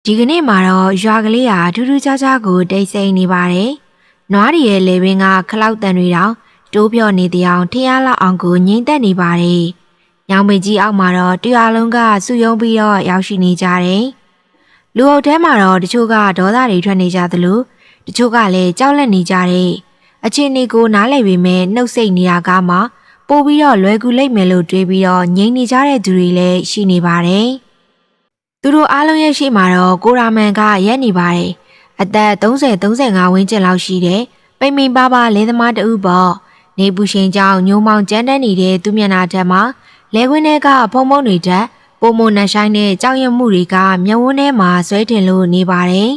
ဒီကနေ့မှာတော့ရွာကလေးဟာထူးထူးခြားခြားကိုတိတ်ဆိတ်နေပါတယ်။နွားရီရဲ့လေပင်ကခလောက်တန်တွေတောင်တိုးပြော့နေတဲ့အထရားလောက်အောင်ကိုငိမ့်သက်နေပါတယ်။ညောင်ပင်ကြီးအောက်မှာတော့တရွာလုံးကစုယုံပြီးတော့ရောက်ရှိနေကြတယ်။လူအုပ်ထဲမှာတော့တချို့ကဒေါသတွေထွက်နေကြသလိုတချို့ကလည်းကြောက်လန့်နေကြတယ်။အချင်းတွေကိုနားလည်ပေမဲ့နှုတ်ဆက်နေတာကမှပို့ပြီးတော့လွယ်ကူလိမ့်မယ်လို့တွေးပြီးတော့ငြိမ်နေကြတဲ့သူတွေလည်းရှိနေပါတယ်။သူတို့အားလုံးရဲ့ရှိမှာတော့ကိုရာမန်ကရက်နေပါတယ်။အသက်30-35ဝန်းကျင်လောက်ရှိတဲ့ပိန်ပိန်ပါပါလင်းသမားတဦးပေါ့။နေပူရှင်ကြောင့်ညိုမောင်ကျန်းတန်းနေတဲ့သူမျက်နှာထက်မှာလဲခွင်းထဲကဖုံဖုံတွေတက်ပုံမနှဆိုင်တဲ့ကြောက်ရွံ့မှုတွေကမျက်ဝန်းထဲမှာဆွဲတင်လို့နေပါတယ်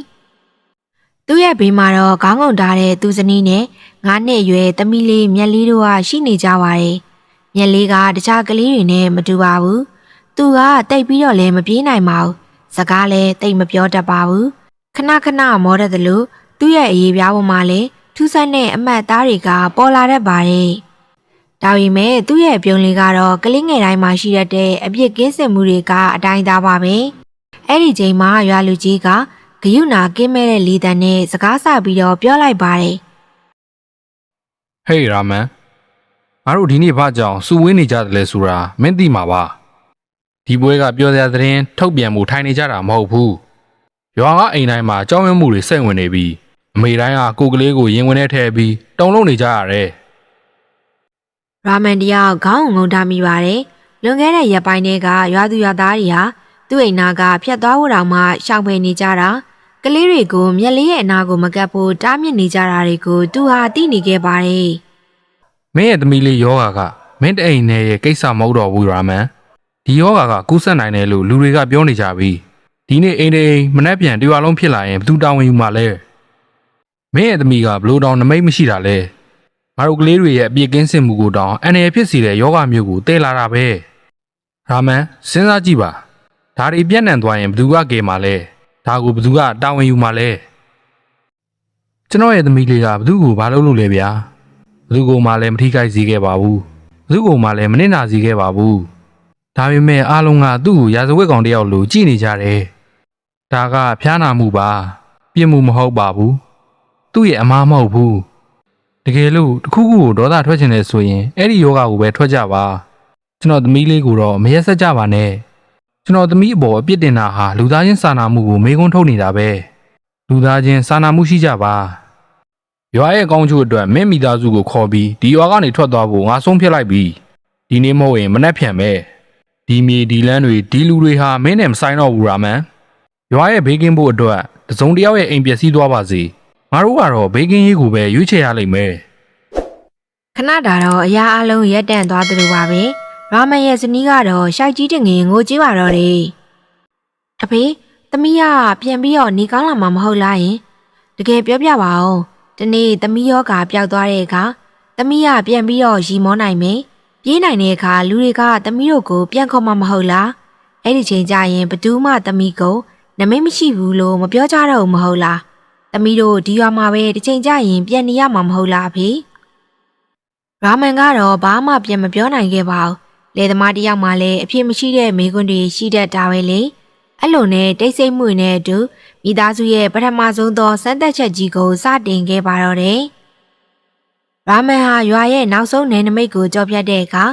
။သူ့ရဲ့ဘေးမှာတော့ခေါင်းငုံထားတဲ့သူဇနီးနဲ့9နှစ်အရွယ်သမီးလေးမြက်လေးတို့ကရှိနေကြပါတယ်။မြက်လေးကတခြားကလေးတွေနဲ့မတူပါဘူး။သူကတိတ်ပြီးတော့လည်းမပြေးနိုင်ပါဘူး။စကားလည်းတိတ်မပြောတတ်ပါဘူး။ခဏခဏမောတတ်တယ်လို့သူ့ရဲ့အရေးပြားပေါ်မှာလည်းထူးဆန်းတဲ့အမတ်သားတွေကပေါ်လာတတ်ပါတယ်။ဒါပေမဲ့သူ့ရဲ့ပြုံးလေးကတော့ကလေးငယ်တိုင်းမှာရှိတဲ့အပြစ်ကင်းစင်မှုတွေကအတိုင်းသားပါပဲ။အဲ့ဒီချိန်မှာရွာလူကြီးကဂယုနာကင်းမဲ့တဲ့လီတန်နဲ့စကားဆပြီးတော့ပြောလိုက်ပါတယ်။ဟေးရာမန်ငါတို့ဒီနေ့ဘာကြောင့်စူဝေးနေကြတယ်လဲဆိုတာမင်းသိမှာပါ။ဒီပွဲကပြောစရာသတင်းထုတ်ပြန်မှုထိုင်နေကြတာမဟုတ်ဘူး။ရွာကအိမ်တိုင်းမှာကြောင်းရွံ့မှုတွေစိတ်ဝင်နေပြီးအမေတိုင်းကကိုကလေးကိုရင်ဝင်ထဲထည့်ပြီးတုံလုံးနေကြရတယ်။ရာမန်တယောက်ခေါင်းငုံထားမိပါတယ်။လွန်ခဲ့တဲ့ရက်ပိုင်းတွေကရွာသူရွာသားတွေဟာသူ့အိမ်နာကဖျက်သွားဖို့တောင်မှရှောင်ဖယ်နေကြတာကလေးတွေကိုမျက်လေးရဲ့အနာကိုမကပ်ဖို့တားမြစ်နေကြတာတွေကိုသူဟာသိနေခဲ့ပါတယ်။မင်းရဲ့သမီးလေးယောဂါကမင်းတအိမ်နဲ့ရဲ့ကိစ္စမဟုတ်တော့ဘူးရာမန်။ဒီယောဂါကကူးစက်နိုင်တယ်လို့လူတွေကပြောနေကြပြီ။ဒီနေ့အိမ်မနှက်ပြန်တရွာလုံးဖြစ်လာရင်ဘယ်သူတောင်းဝင်ယူမှာလဲ။မင်းရဲ့သမီးကဘလို့တောင်နမိတ်မရှိတာလဲ။ငါတို့ကလေးတွေရဲ့အပြစ်ကင်းစင်မှုကိုတောင်အန္တရာယ်ဖြစ်စေတဲ့ယောဂါမျိုးကိုတည်လာတာပဲ။ရာမန်စဉ်းစားကြည့်ပါ။ဒါတွေပြန့်နှံ့သွားရင်ဘယ်သူကကယ်မှာလဲ။ဒါကိုဘယ်သူကတာဝန်ယူမှာလဲကျွန်တော်ရဲ့သမီးလေးကဘယ်သူကိုဘာလုပ်လို့လဲဗျာဘယ်သူကိုမှလည်းမထိခိုက်စေခဲ့ပါဘူးဘယ်သူကိုမှလည်းမနစ်နာစေခဲ့ပါဘူးဒါပေမဲ့အားလုံးကသူ့ကိုရာဇဝတ်ကောင်တယောက်လိုကြည့်နေကြတယ်ဒါကဖျားနာမှုပါပြစ်မှုမဟုတ်ပါဘူးသူ့ရဲ့အမားမဟုတ်ဘူးတကယ်လို့တခုခုကိုဒေါသထွက်ချင်တယ်ဆိုရင်အဲ့ဒီယောဂကိုပဲထွက်ကြပါကျွန်တော်သမီးလေးကိုတော့မရက်ဆက်ကြပါနဲ့ကျွန်တော်သမီးအပေါ်အပြစ်တင်တာဟာလူသားချင်းစာနာမှုကိုမေးခွန်းထုတ်နေတာပဲလူသားချင်းစာနာမှုရှိကြပါရွာရဲ့အကောင်းကျိုးအတွက်မင်းမိသားစုကိုခေါ်ပြီးဒီရွာကနေထွက်သွားဖို့ငါဆုံးဖြတ်လိုက်ပြီဒီနေ့မဟုတ်ရင်မနှက်ဖြန်ပဲဒီမြေဒီလမ်းတွေဒီလူတွေဟာမင်းနဲ့မဆိုင်တော့ဘူးရာမန်ရွာရဲ့ဘေးကင်းဖို့အတွက်တစုံတစ်ယောက်ရဲ့အိမ်ပျက်စီးသွားပါစေငါတို့ကတော့ဘေးကင်းရေးကိုပဲရွေးချယ်ရလိမ့်မယ်ခဏတာတော့အရာအလုံးရက်တန့်သွားသလိုပါပဲရာမန်ရဲ့ဇနီးကတော့ရှိုက်ကြီးတငင်ငိုကြည့်ပါတော့တယ်အဖေသမီးကပြန်ပြီးတော့နေကောင်းလာမှာမဟုတ်လားယင်တကယ်ပြောပြပါဦးဒီနေ့သမီးယောဂါပျောက်သွားတဲ့အခါသမီးကပြန်ပြီးတော့ရီမောနိုင်မယ်ပြေးနိုင်တဲ့အခါလူတွေကသမီးတို့ကိုပြန်ခေါ်မှာမဟုတ်လားအဲ့ဒီချိန်ကျရင်ဘသူမှသမီးကိုနမိတ်မရှိဘူးလို့မပြောကြတော့ဘူးမဟုတ်လားသမီးတို့ဒီရွာမှာပဲတစ်ချိန်ကျရင်ပြန်နေရမှာမဟုတ်လားအဖေရာမန်ကတော့ဘာမှပြန်မပြောနိုင်ခဲ့ပါဘူးလေသမားတယောက်မှလည်းအဖြစ်မရှိတဲ့မိကွန်းတွေရှိတတ်တာပဲလေအဲ့လိုနဲ့တိတ်ဆိတ်မှုနဲ့အတူမိသားစုရဲ့ပထမဆုံးသောစမ်းသပ်ချက်ကြီးကိုစတင်ခဲ့ပါတော့တယ်ရာမန်ဟာရွာရဲ့နောက်ဆုံးနယ်နိမိတ်ကိုကြော်ဖြတ်တဲ့အခါ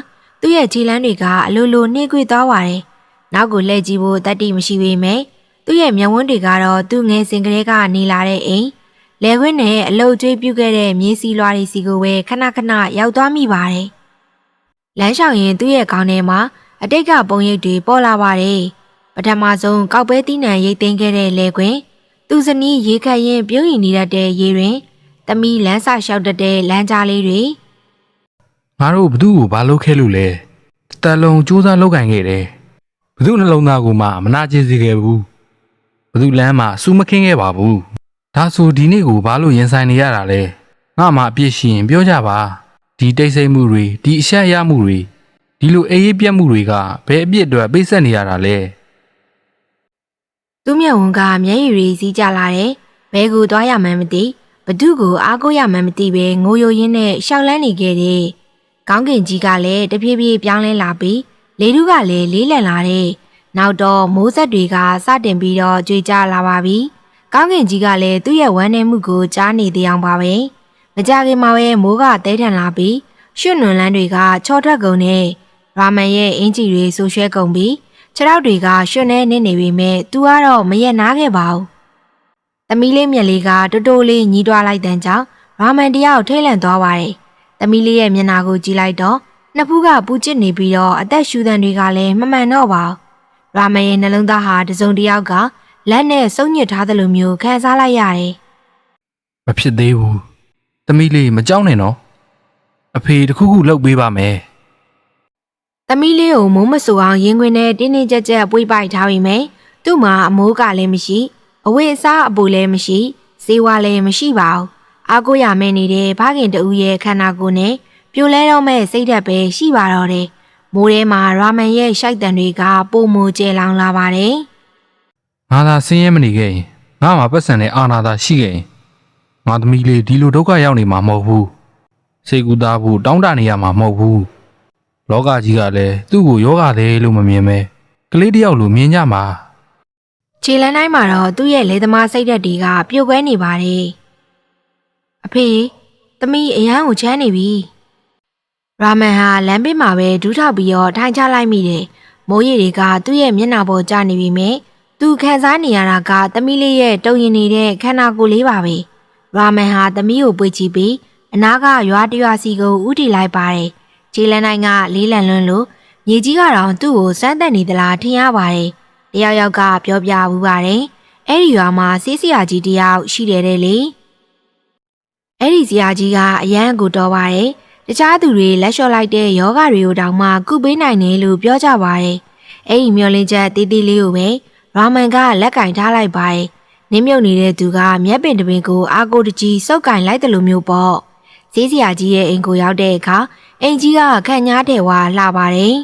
သူ့ရဲ့ခြေလမ်းတွေကအလိုလိုနှိမ့်ကွေ့သွားပါတယ်နောက်ကိုလှည့်ကြည့်ဖို့တတ်တိမရှိပေမဲ့သူ့ရဲ့မျက်ဝန်းတွေကတော့သူ့ငယ်စဉ်ကလေးကနေလာတဲ့အိမ်လဲခွင်းနဲ့အလုတ်ကျွေးပြုတ်ခဲ့တဲ့မြေစီလွားတွေစီကိုပဲခဏခဏရောက်သွားမိပါတယ်လမ်းလျှောက်ရင်သူ့ရဲ့ခေါင်းထဲမှာအတိတ်ကပုံရိပ်တွေပေါ်လာပါတယ်ပထမဆုံးကောက်ပဲသီးနှံရိတ်သိမ်းခဲ့တဲ့လဲခွင်သူဇနီးရေခတ်ရင်ပြုံးရင်နေတတ်တဲ့ရေတွင်သမီးလမ်းစာလျှောက်တတ်တဲ့လမ်းကြားလေးတွေငါတို့ဘသူ့ကိုဘာလုပ်ခဲ့လို့လဲတတလုံးစူးစမ်းလုပ်ကင်ခဲ့တယ်ဘသူ့နှလုံးသားကိုမှမနာကျင်စေခဲ့ဘူးဘသူလမ်းမှာစူးမခင်းခဲ့ပါဘူးဒါဆိုဒီနေ့ကိုဘာလို့ရင်ဆိုင်နေရတာလဲငါမှအပြစ်ရှိရင်ပြောကြပါဒီတိတ်ဆိတ်မှုတွေဒီအရှက်ရမှုတွေဒီလိုအေးအေးပြတ်မှုတွေကဘယ်အပြစ်အတွက်ပိတ်ဆက်နေရတာလဲသူ့မျက်ဝန်းကမျက်ရည်တွေစီးကြလာတယ်ဘဲကိုသွားရမှန်းမသိဘသူ့ကိုအားကိုးရမှန်းမသိပဲငိုယိုရင်းနဲ့ရှောက်လန်းနေခဲ့တယ်ကောင်းကင်ကြီးကလည်းတဖြည်းဖြည်းပြောင်းလဲလာပြီးလေထုကလည်းလေးလံလာတဲ့ နောက်တော့မိုးဆက်တွေကစတင်ပြီးတော့ကြွေကြလာပါပြီ။ကောင်းကင်ကြီးကလည်းသူ့ရဲ့ဝမ်းနည်းမှုကိုကြားနေသေးအောင်ပါပဲ။မကြခင်မှာပဲမိုးကတဲထန်လာပြီးရွှွနွန်လန်းတွေကချော်ထွက်ကုန်နဲ့ရာမန်ရဲ့အင်ဂျီတွေဆူရွှဲကုန်ပြီးခြေထောက်တွေကရွှွနေနေပေမဲ့သူကတော့မရက်နားခဲ့ပါဘူး။သမီးလေးမျက်လေးကတိုးတိုးလေးညီးတွားလိုက်တဲ့ကြောင့်ရာမန်တယောက်ထိတ်လန့်သွားပါတယ်။သမီးလေးရဲ့မျက်နှာကိုကြည့်လိုက်တော့နှစ်ဖူးကပူကျစ်နေပြီးတော့အသက်ရှူသံတွေကလည်းမမှန်တော့ပါဘူး။ရာမန်ရဲ့နှလုံးသားဟာတစုံတစ်ယောက်ကလက်နဲ့စုပ်ညစ်ထားသလိုမျိုးခံစားလိုက်ရတယ်။မဖြစ်သေးဘူး။သမီးလေးမကြောက်နဲ့နော်။အဖေတခုခုလှုပ်ပေးပါမယ်။သမီးလေးကိုမိုးမဆူအောင်ရင်ခွင်နဲ့တင်းတင်းကြပ်ကြပ်ပွေးပိုက်ထားပြီးမယ်။သူ့မှာအမိုးကလည်းမရှိအဝတ်အစားအပူလည်းမရှိဈေးဝါလည်းမရှိပါဘူး။အားကိုးရမယ့်နေတဲ့ဖခင်တူရဲ့ခန္ဓာကိုယ်နဲ့ပြိုလဲတော့မဲ့စိတ်ဓာတ်ပဲရှိပါတော့တယ်။မိုးထဲမှာရာမန်ရဲ့ရှိုက်တံတွေကပုံမူကျဲလောင်လာပါတယ်။ငါသာဆင်းရဲမနေခဲ့ရင်ငါမှပတ်စံနဲ့အာနာသာရှိခဲ့ရင်ငါသမီးလေးဒီလိုဒုက္ခရောက်နေမှာမဟုတ်ဘူး။စိတ်ကူးသားဖို့တောင်းတနေရမှာမဟုတ်ဘူး။လောကကြီးကလည်းသူ့ကိုယောဂသည်လို့မမြင်ပဲကလေးတယောက်လိုမြင်ကြမှာ။ခြေလန်းတိုင်းမှာတော့သူ့ရဲ့လေသမားစိတ်ဓာတ်တွေကပြိုကွဲနေပါတယ်။အဖေသမီးအရန်ကိုချမ်းနေပြီ။ရာမန်ဟာလမ်းဘေးမှာပဲဒူးထောက်ပြီးတော့ထိုင်ချလိုက်မိတယ်။မိုးရေတွေကသူ့ရဲ့မျက်နှာပေါ်ကျနေပြီမဲ့သူခံစားနေရတာကသမီးလေးရဲ့တုံရင်နေတဲ့ခန္ဓာကိုယ်လေးပါပဲ။ရာမန်ဟာသမီးကိုပွေချပြီးအနာကရွာတရွာစီကိုဥတီလိုက်ပါတယ်။ခြေလန်းတိုင်းကလေးလံလွန်းလို့မြေကြီးကတော့သူ့ကိုစမ်းသက်နေသလားထင်ရပါတယ်။တယောက်ယောက်ကပြောပြဘူးပါတယ်။အဲ့ဒီရွာမှာဆေးဆရာကြီးတယောက်ရှိတယ်တဲ့လေ။အဲ့ဒီဆရာကြီးကအရန်ကိုတော်ပါတယ်။တခြားသူတွေလက်လျှော့လိုက်တဲ့ယောဂတွေကိုတောင်မှကုပေးနိုင်တယ်လို့ပြောကြပါတယ်။အဲ့ဒီမျောလင်းချက်တေးသေးလေးကိုပဲရာမန်ကလက်ကင်ထားလိုက်ပါတယ်။နင်းမြုပ်နေတဲ့သူကမျက်ပင်တပင်ကိုအာကိုတကြီးစုပ်ကင်လိုက်တယ်လို့မျိုးပေါ့။ဈေးဆရာကြီးရဲ့အိမ်ကိုရောက်တဲ့အခါအိမ်ကြီးကခန့်ညားတယ်ဝါလှပါတယ်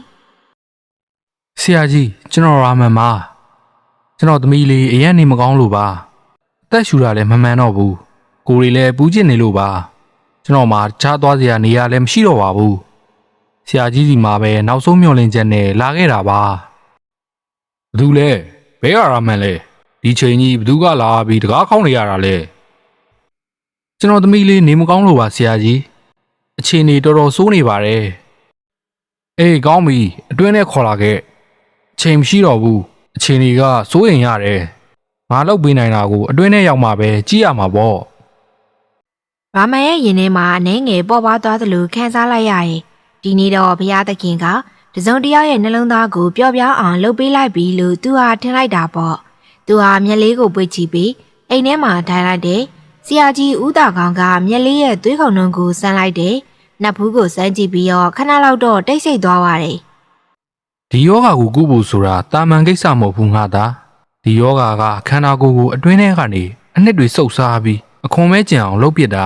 ။ဆရာကြီးကျွန်တော်ရာမန်ပါ။ကျွန်တော်သမီးလေးအရင်နေမကောင်းလို့ပါ။အသက်ရှူတာလည်းမမှန်တော့ဘူး။ကိုယ်တွေလည်းပူးကျင်နေလို့ပါ။ကျွန်တော်မှချားသွားစရာနေရာလည်းမရှိတော့ပါဘူး။ဆရာကြီးစီမှာပဲနောက်ဆုံးမျှော်လင့်ချက်နဲ့လာခဲ့တာပါ။ဘယ်သူလဲ။ဘယ်ရာမန်လဲဒီချိန်ကြီးဘသူကလာပြီးတကားခေါင်းနေရတာလဲကျွန်တော်သမီးလေးနေမကောင်းလို့ပါဆရာကြီးအခြေအနေတော်တော်ဆိုးနေပါတယ်အေးကောင်းပြီအတွင်းထဲခေါ်လာခဲ့အချိန်မရှိတော့ဘူးအခြေအနေကစိုးရင်ရတယ်ငါလောက်ပေးနိုင်တာကိုအတွင်းထဲရောက်မှပဲကြည့်ရမှာပေါ့ရာမန်ရဲ့ရင်ထဲမှာအနေငယ်ပေါ်ပါသွားသလိုခံစားလိုက်ရရင်ဒီနေ့တော့ဘုရားသခင်ကတစုံတယောက်ရဲ့နှလုံးသားကိုပျော့ပြောင်းအောင်လှုပ်ပေးလိုက်ပြီလို့သူဟာထင်လိုက်တာပေါ့သူဟာမျက်လေးကိုပွေ့ချပြီးအိမ်ထဲမှာထိုင်လိုက်တယ်ဆရာကြီးဦးတာကောင်ကမျက်လေးရဲ့သွေးခုန်နှုံကိုဆန်းလိုက်တယ်နတ်ဖူးကိုစမ်းကြည့်ပြီးတော့ခဏလောက်တော့တိတ်ဆိတ်သွားပါတယ်ဒီယောဂါကိုကုဖို့ဆိုတာတာမန်ကိစ္စမဟုတ်ဘူးငါသားဒီယောဂါကခန္ဓာကိုယ်ကိုအတွင်းထဲကနေအနှစ်တွေစုပ်စားပြီးအခွန်မဲကျင်အောင်လုပ်ပစ်တာ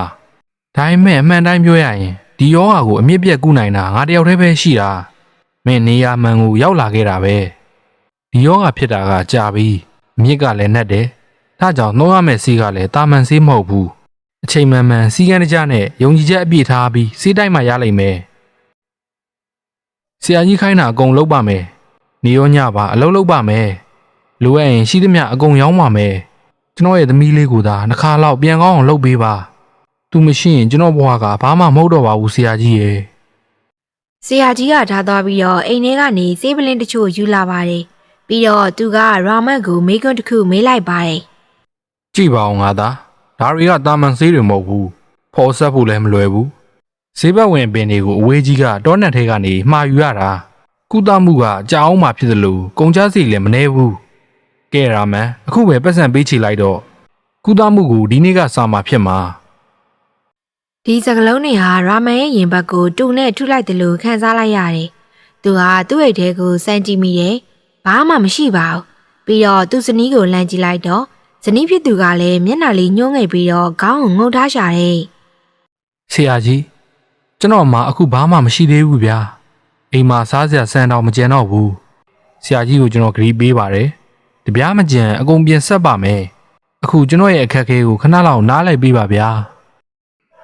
ဒါပေမဲ့အမှန်တိုင်းပြောရရင်ဒီယောဂါကိုအမြင့်ပြတ်ကုနိုင်တာငါတယောက်တည်းပဲရှိတာမင်းနေရာမှန်ကိုရောက်လာခဲ့တာပဲဒီယောဂါဖြစ်တာကကြာပြီအမြင့်ကလည်းနှက်တယ်ဒါကြောင့်နှောရမယ့်ဆေးကလည်းတာမန်ဆေးမဟုတ်ဘူးအချိန်မှန်မှန်စီကံတကျနဲ့ယုံကြည်ချက်အပြည့်ထားပြီးဆေးတိုင်းမှရလိမ့်မယ်ဆရာကြီးခိုင်းတာအကုန်လုပ်ပါမယ်နေရောညပါအလုပ်လုပ်ပါမယ်လိုအပ်ရင်ရှိသမျှအကုန်ရောင်းပါမယ်ကျွန်တော်ရဲ့သမီးလေးကိုသာတစ်ခါတော့ပြန်ကောင်းအောင်လုပ်ပေးပါသူမရှိရင်ကျွန်တော်ဘဝကဘာမှမဟုတ်တော့ပါဘူးဆရာကြီးရဲ့ဆရာကြီးကထားသွားပြီးတော့အိမ်ထဲကနေဆေးပလင်းတချို့ယူလာပါတယ်ပြီးတော့သူကရာမတ်ကိုမိကွန်းတစ်ခုမေးလိုက်ပါတယ်ကြည့်ပါအောင်ငါသားဒါတွေကတာမန်ဆေးတွေမဟုတ်ဘူးဖော်ဆက်ဖို့လည်းမလွယ်ဘူးဈေးဘက်ဝင်ပင်တွေကိုအဝေးကြီးကတောနက်ထဲကနေမှာယူရတာကုသမှုကကြာအောင်မှဖြစ်သလိုကုန်ကျစရိတ်လည်းမနှဲဘူးကဲရာမန်အခုပဲပတ်စံပေးချေလိုက်တော့ကုသမှုကိုဒီနေ့ကစာမှာဖြစ်မှာဒီစကလုံးတွေဟာရာမန်ရဲ့ရင်ဘတ်ကိုတူနဲ့ထုလိုက်တယ်လို့ခံစားလိုက်ရတယ်သူဟာသူ့အိတ်ထဲကိုစမ်းကြည့်မိတယ်ဘာမှမရှိပါဘူးပြီးတော့သူ့ဇနီးကိုလှမ်းကြည့်လိုက်တော့ဇနီးဖြစ်သူကလည်းမျက်နှာလေးညှိုးငိတ်ပြီးတော့ခေါင်းကိုငုံထားရှာတယ်ဆရာကြီးကျွန်တော်မှအခုဘာမှမရှိသေးဘူးဗျာအိမ်မှာစားစရာစံတော်မကျန်တော့ဘူးဆရာကြီးကိုကျွန်တော်ဂရီးပေးပါတယ်တပြားမကျန်အကုန်ပြင်ဆက်ပါမယ်အခုကျွန်တော်ရဲ့အခက်အခဲကိုခဏလောက်နားလိုက်ပေးပါဗျာ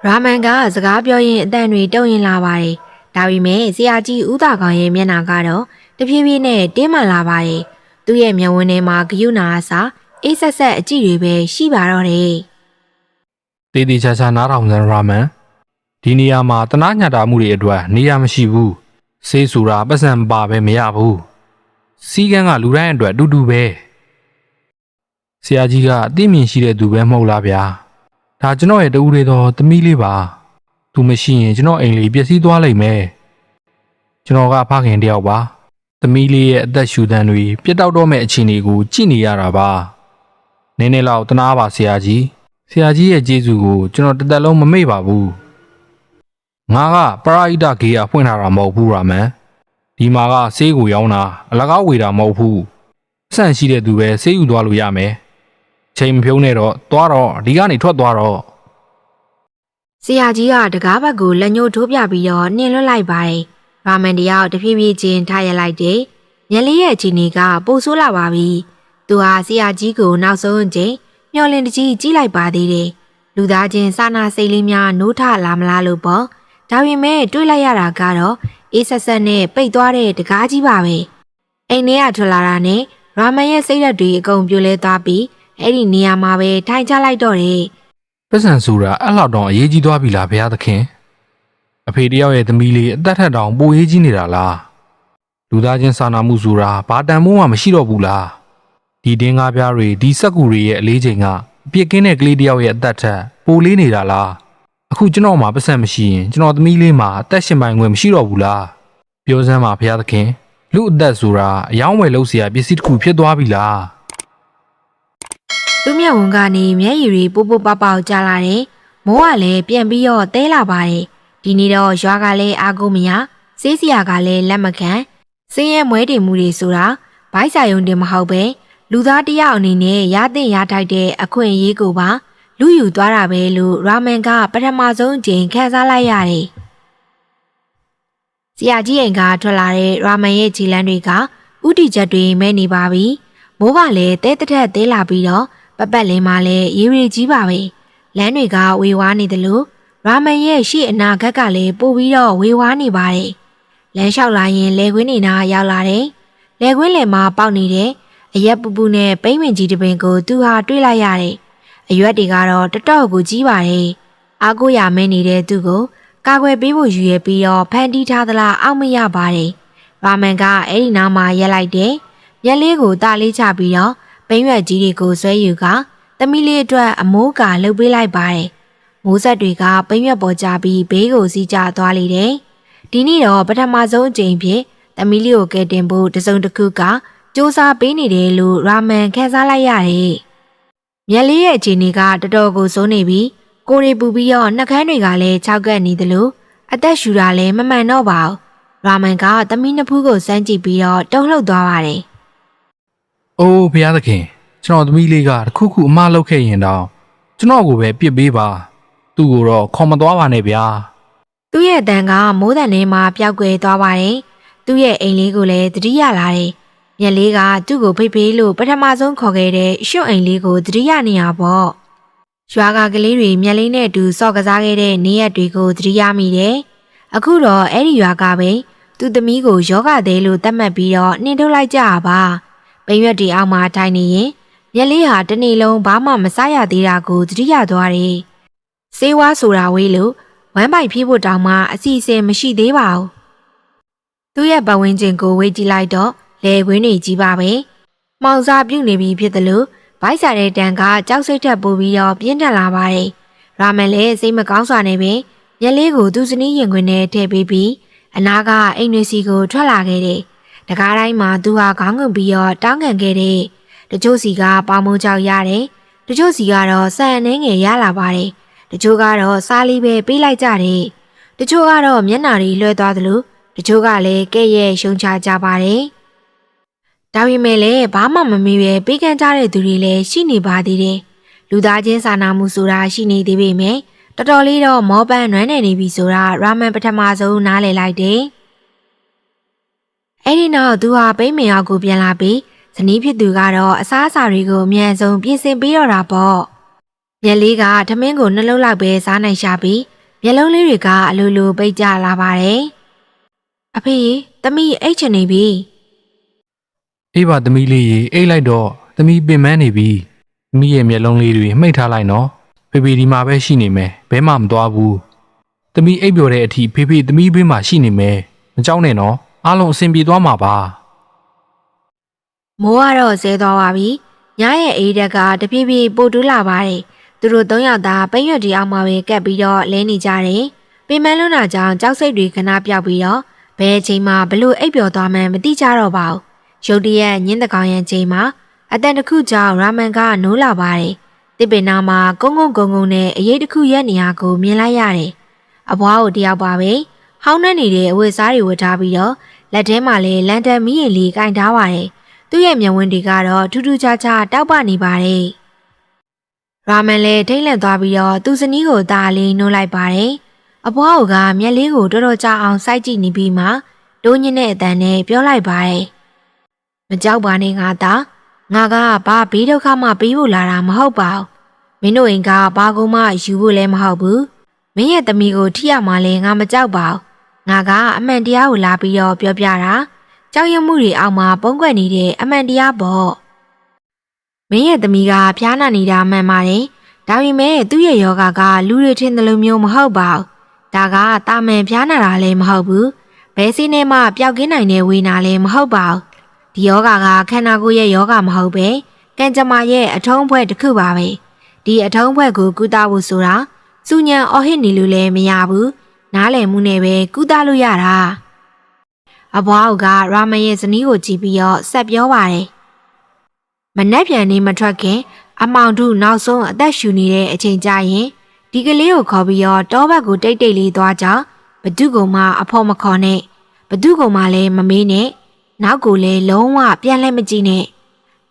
ရာမန်ကစကားပြောရင်အတန်တွေတုံရင်လာပါတယ်ဒါပေမဲ့ဆရာကြီးဦးတာကောင်ရဲ့မျက်နှာကတော့တဖြည်းဖြည်းနဲ့တင်းမာလာပါတယ် သူ့ရဲ့မျက်ဝန်းထဲမှာဂယုနာအစာအေးဆက်ဆက်အကြည့်တွေပဲရှိပါတော့တယ်။တေးသေးချာချာနားထောင်စမ်းရာမန်ဒီနေရာမှာတနာညတာမှုတွေအတွက်နေရာမရှိဘူး။ဆေးဆိုတာပတ်စံပါပဲမရဘူး။စီကန်းကလူတိုင်းအတွက်အတူတူပဲ။ဆရာကြီးကအသိမြင်ရှိတဲ့သူပဲမဟုတ်လားဗျာ။ဒါကျွန်တော်ရဲ့တူတွေတော့သမီးလေးပါ။သူမရှိရင်ကျွန်တော်အိမ်လေးပျက်စီးသွားလိမ့်မယ်။ကျွန်တော်ကဖခင်တယောက်ပါ။သမီးလေးရဲ့အသက်ရှူတန်းတွေပြတ်တောက်တော့မဲ့အခြေအနေကိုကြည့်နေရတာပါ။နည်းနည်းလောက်တနာပါဆရာကြီး။ဆရာကြီးရဲ့ကျေးဇူးကိုကျွန်တော်တစ်သက်လုံးမမေ့ပါဘူး။ငါကပရာဟိတဂေးကဖွင့်ထားတာမဟုတ်ဘူးရာမန်။ဒီမှာကဆေးကိုရောင်းတာအလကားဝေတာမဟုတ်ဘူး။ဆန့်ရှိတဲ့သူပဲဆေးယူသွားလို့ရမယ်။ချိန်မဖြုံးနဲ့တော့သွားတော့ဒီကနေထွက်သွားတော့ဆရာကြီးကတကားဘက်ကိုလက်ညှိုးထိုးပြပြီးတော့နှင်လွှတ်လိုက်ပါတယ်။ရာမန်တယောက်တဖြည်းဖြည်းချင်းထားရလိုက်တယ်။မျက်လေးရဲ့အခြေအနေကပိုဆိုးလာပါပြီ။သူဟာဆရာကြီးကိုနောက်ဆုံးအချိန်မျောလင်းတကြီးကြည့်လိုက်ပါသေးတယ်။လူသားချင်းစာနာစိတ်လေးများနိုးထလာမလားလို့ပေါ့။ဒါပေမဲ့တွေးလိုက်ရတာကတော့အေးဆက်ဆက်နဲ့ပိတ်သွားတဲ့တကားကြီးပါပဲ။အိမ်ထဲကထွက်လာတာနဲ့ရာမန်ရဲ့စိတ်ဓာတ်တွေအကုန်ပြိုလဲသွားပြီးအဲ့ဒီနေရာမှာပဲထိုင်ချလိုက်တော့တယ်။ပတ်စံဆိုတာအဲ့လောက်တော့အရေးကြီးသွားပြီလားဘုရားသခင်။အဖေတယောက်ရဲ့သမီးလေးအသက်ထက်တောင်ပိုရေးကြီးနေတာလား။လူသားချင်းစာနာမှုဆိုတာဘာတန်မိုးမှမရှိတော့ဘူးလား။ဒီတင်းကားပြားတွေဒီစက်ကူတွေရဲ့အလေးချိန်ကအပြစ်ကင်းတဲ့ကလေးတယောက်ရဲ့အသက်ထက်ပိုလေးနေတာလား။အခုကျွန်တော်မှပတ်စံမရှိရင်ကျွန်တော်သမီးလေးမှာအသက်ရှင်ပိုင်ခွင့်မရှိတော့ဘူးလား။ပြောစမ်းပါဘုရားသခင်လူအသက်ဆိုတာအယောင်းဝယ်လို့เสียပစ္စည်းတစ်ခုဖြစ်သွားပြီလား။သူ့မျက်ဝန်းကနေမျက်ရည်တွေပို့ပို့ပေါက်ကျလာတယ်။မိုးကလည်းပြန်ပြီးတော့တဲလာပါတယ်။ဒီနေ့တော့ရွာကလည်းအားကိုးမရစေးစရာကလည်းလက်မခံစင်းရဲမွဲတင်မှုတွေဆိုတာဘိုက်စာယုံတင်မဟုတ်ပဲလူသားတယောက်အနေနဲ့ရတဲ့ရထိုက်တဲ့အခွင့်အရေးကိုပါလူယူသွားတာပဲလို့ရာမန်ကပထမဆုံးချိန်ခန်းစားလိုက်ရတယ်။ဆရာကြီးအိမ်ကထွက်လာတဲ့ရာမန်ရဲ့ခြေလမ်းတွေကဥတီချက်တွေမဲနေပါပြီ။မိုးကလည်းတဲတက်တဲလာပြီးတော့ပတ်လင်းမှာလည်းရေရီကြီးပါပဲလမ်းတွေကဝေဝါးနေတယ်လို့ရာမန်ရဲ့ရှေ့အနာဂတ်ကလည်းပို့ပြီးတော့ဝေဝါးနေပါတယ်လမ်းလျှောက်လာရင်လေကွင်းနေနာရောက်လာတယ်လေကွင်းလယ်မှာပေါက်နေတဲ့အရက်ပူပူနဲ့ပိမ့်ဝင်ကြီးတစ်ပင်ကိုသူဟာတွေးလိုက်ရတယ်အရွက်တွေကတော့တတော့ကိုကြီးပါတယ်အားကိုးရမင်းနေတဲ့သူကိုကာကွယ်ပေးဖို့ယူရပြီးတော့ဖန်တီးထားသလားအောက်မရပါတယ်ရာမန်ကအဲ့ဒီနားမှာရက်လိုက်တယ်မျက်လေးကိုတာလေးချပြီးတော့ပိမ့်ရွက်ကြီးတွေကိုဆွဲယူကသမီးလေးအတွက်အမိုးကာလှုပ်ပေးလိုက်ပါတယ်။မိုးဆက်တွေကပိမ့်ရွက်ပေါ်ကျပြီးဘေးကိုစီးကျသွားလေတယ်။ဒီနေ့တော့ပထမဆုံးအကြိမ်ဖြစ်သမီးလေးကိုကယ်တင်ဖို့တစုံတစ်ခုကစူးစမ်းပေးနေတယ်လို့ရာမန်ခန်းစားလိုက်ရတယ်။မျက်လေးရဲ့အခြေအနေကတော်တော်ကိုစိုးနေပြီးကိုရီပူပြီးတော့နှာခမ်းတွေကလည်းခြောက်ကပ်နေသလိုအသက်ရှူတာလည်းမမှန်တော့ပါဘူး။ရာမန်ကသမီးနှစ်ဖူးကိုစမ်းကြည့်ပြီးတော့တုန်လှုပ်သွားပါတယ်။အိုးဘုရားသခင်ကျွန်တော်သမီးလေးကတခုခုအမှားလုပ်ခဲ့ရင်တော့ကျွန်တော်ကိုပဲပြစ်ပေးပါသူ့ကိုတော့ခေါ်မသွားပါနဲ့ဗျာသူ့ရဲ့တန်ကမိုးတန်ထဲမှာပျောက်ကွယ်သွားပါတယ်သူ့ရဲ့အိမ်လေးကိုလည်းတတိယလာတယ်မျက်လေးကသူ့ကိုဖိတ်ပေးလို့ပထမဆုံးခေါ်ခဲ့တဲ့ရွှွန့်အိမ်လေးကိုတတိယနေရပေါ့ရွာကကလေးတွေမျက်လေးနဲ့အတူစော့ကစားခဲ့တဲ့နေရက်တွေကိုတတိယမိတယ်အခုတော့အဲ့ဒီရွာကပဲသူ့သမီးကိုယောဂသေးလို့တတ်မှတ်ပြီးတော့နှင်ထုတ်လိုက်ကြပါပိန်ရွက်တီအောက်မှာထိုင်နေရင်မျက်လေးဟာတနေ့လုံးဘာမှမစားရသေးတာကိုသတိရသွားတယ်။ဆေးဝါးဆိုတာဝေးလို့ဝမ်းပိုက်ဖြည့်ဖို့တောင်မှအစီအစဉ်မရှိသေးပါဘူး။သူ့ရဲ့ပတ်ဝန်းကျင်ကိုဝေးကြည့်လိုက်တော့လေကွင်းတွေကြီးပါပဲ။မှောင်စာပြုတ်နေပြီဖြစ်တယ်လို့ဗိုက်စာတဲ့တန်ကကြောက်စိတ်ထက်ပိုပြီးတော့ပြင်းထန်လာပါတယ်။ရာမန်လည်းစိတ်မကောင်းစွာနဲ့ပဲမျက်လေးကိုသူ့စနီးရင်ခွင်ထဲထည့်ပေးပြီးအနာကအိမ်တွေစီကိုထွက်လာခဲ့တယ်။တကားတိုင်းမှာသူဟာခေါင်းငုံပြီးတော့တောင်းခံခဲ့တဲ့တချို့စီကပေါမုံကြောက်ရတယ်တချို့စီကတော့ဆန်နှင်းငယ်ရလာပါတယ်တချို့ကတော့စားလေးပဲပေးလိုက်ကြတယ်တချို့ကတော့မျက်နှာတွေလွှဲသွားသလိုတချို့ကလည်းကဲ့ရဲ့ရှုံချကြပါတယ်ဒါပေမဲ့လည်းဘာမှမမေ့ပဲပေးကမ်းကြတဲ့သူတွေလည်းရှိနေပါသေးတယ်လူသားချင်းစာနာမှုဆိုတာရှိနေသေးပေမဲ့တော်တော်လေးတော့မောပန်းနွမ်းနယ်နေပြီဆိုတာရာမန်ပထမဆုံးနားလည်လိုက်တယ်အဲ့ဒီနောက်သူဟာပိမ့်မင်အောင်ကိုပြန်လာပြီးဇနီးဖြစ်သူကတော့အစားအစာတွေကိုအမြန်ဆုံးပြင်ဆင်ပေးတော့တာပေါ့မျက်လေးကထမင်းကိုနှလုံးလောက်ပဲစားနိုင်ရှာပြီးမျက်လုံးလေးတွေကအလိုလိုပိတ်ကျလာပါတယ်အဖေသမီးအိတ်ချင်နေပြီ အေးပါသမီးလေးရေအိတ်လိုက်တော့သမီးပင်ပန်းနေပြီသမီးရဲ့မျက်လုံးလေးတွေမှိတ်ထားလိုက်နော်ဖေဖေဒီမှာပဲရှိနေမယ်ဘဲမှမသွားဘူးသမီးအိပ်ပျော်တဲ့အထိဖေဖေသမီးဘေးမှာရှိနေမယ်မကြောက်နဲ့နော်အားလုံးအဆင်ပြေသွားမှာပါမိုးကတော့ဇဲသွားပါပြီညရဲ့အိးတက်ကတဖြည်းဖြည်းပိုတူးလာပါတယ်သူတို့၃ယောက်သာပိတ်ရွက်တီအောင်မှာပဲကပ်ပြီးတော့လဲနေကြတယ်ပင်မလွန်းတာကြောင့်ကြောက်စိတ်တွေခဏပြောက်ပြီးတော့ဘယ်အချိန်မှဘလို့အိပ်ပျော်သွားမှန်းမသိကြတော့ပါဘူးရုတ်တရက်ညင်းတကောင်ရဲ့ချိန်မှာအတန်တစ်ခုကြောင့်ရာမန်ကနိုးလာပါတယ်တစ်ပင်နာမှာကုန်းကုန်းနဲ့အရေးတစ်ခုရဲ့နေရာကိုမြင်လိုက်ရတယ်အဘွားကိုတယောက်ပါပဲဟောင်းနှက်နေတဲ့အဝတ်စားတွေဝတ်ထားပြီးတော့လက်ထဲမှာလည်းလန်တန်မီးရင်လေးကင်ထားပါတယ်သူ့ရဲ့မျက်ဝန်းတွေကတော့ထူးထူးခြားခြားတောက်ပနေပါတယ်ရာမန်လည်းထိတ်လန့်သွားပြီးတော့သူ့ဇနီးကိုတားလေးနှိုးလိုက်ပါတယ်အဘွားကမျက်လေးကိုတော်တော်ကြာအောင်စိုက်ကြည့်နေပြီးမှတိုးညင်းတဲ့အတန်နဲ့ပြောလိုက်ပါတယ်မကြောက်ပါနဲ့ငါသားငါကဘာဘေးဒုက္ခမှပေးဖို့လာတာမဟုတ်ပါဘူးမင်းတို့အိမ်ကဘာကုန်းမှယူဖို့လည်းမဟုတ်ဘူးမင်းရဲ့သမီးကိုထိရမှလည်းငါမကြောက်ပါဘူးငါကအမှန်တရားကိုလာပြီးတော့ပြောပြတာကြောက်ရွံ့မှုတွေအောက်မှာပုံကွက်နေတဲ့အမှန်တရားပေါ့မင်းရဲ့သမီးကဖျားနာနေတာမှန်ပါတယ်ဒါပေမဲ့သူ့ရဲ့ယောဂကလူတွေထင်တယ်လို့မျိုးမဟုတ်ပါဘူးဒါကတာမန်ဖျားနာတာလည်းမဟုတ်ဘူးဘဲစင်းနဲ့မှပျောက်ကင်းနိုင်တဲ့ဝေနာလည်းမဟုတ်ပါဘူးဒီယောဂကခန္ဓာကိုယ်ရဲ့ယောဂမဟုတ်ပဲကံကြမ္မာရဲ့အထုံးအဖွဲ့တစ်ခုပါပဲဒီအထုံးအဖွဲ့ကိုကုသဖို့ဆိုတာစူညံအော်ဟစ်နေလို့လည်းမရဘူးနားလည်မှုနဲ့ပဲကုသလို့ရတာအဘွားကရာမရဲ့ဇနီးကိုကြည့်ပြီးတော့ဆက်ပြောပါတယ်မနှက်ပြန်နေမထွက်ခင်အမောင်တို့နောက်ဆုံးအသက်ရှူနေတဲ့အချိန်ကြရင်ဒီကလေးကိုခေါ်ပြီးတော့တောဘက်ကိုတိတ်တိတ်လေးသွားကြဘသူကမှအဖော်မခေါ်နဲ့ဘသူကမှလည်းမမေးနဲ့နောက်ကိုလည်းလုံးဝပြန်လဲမကြည့်နဲ့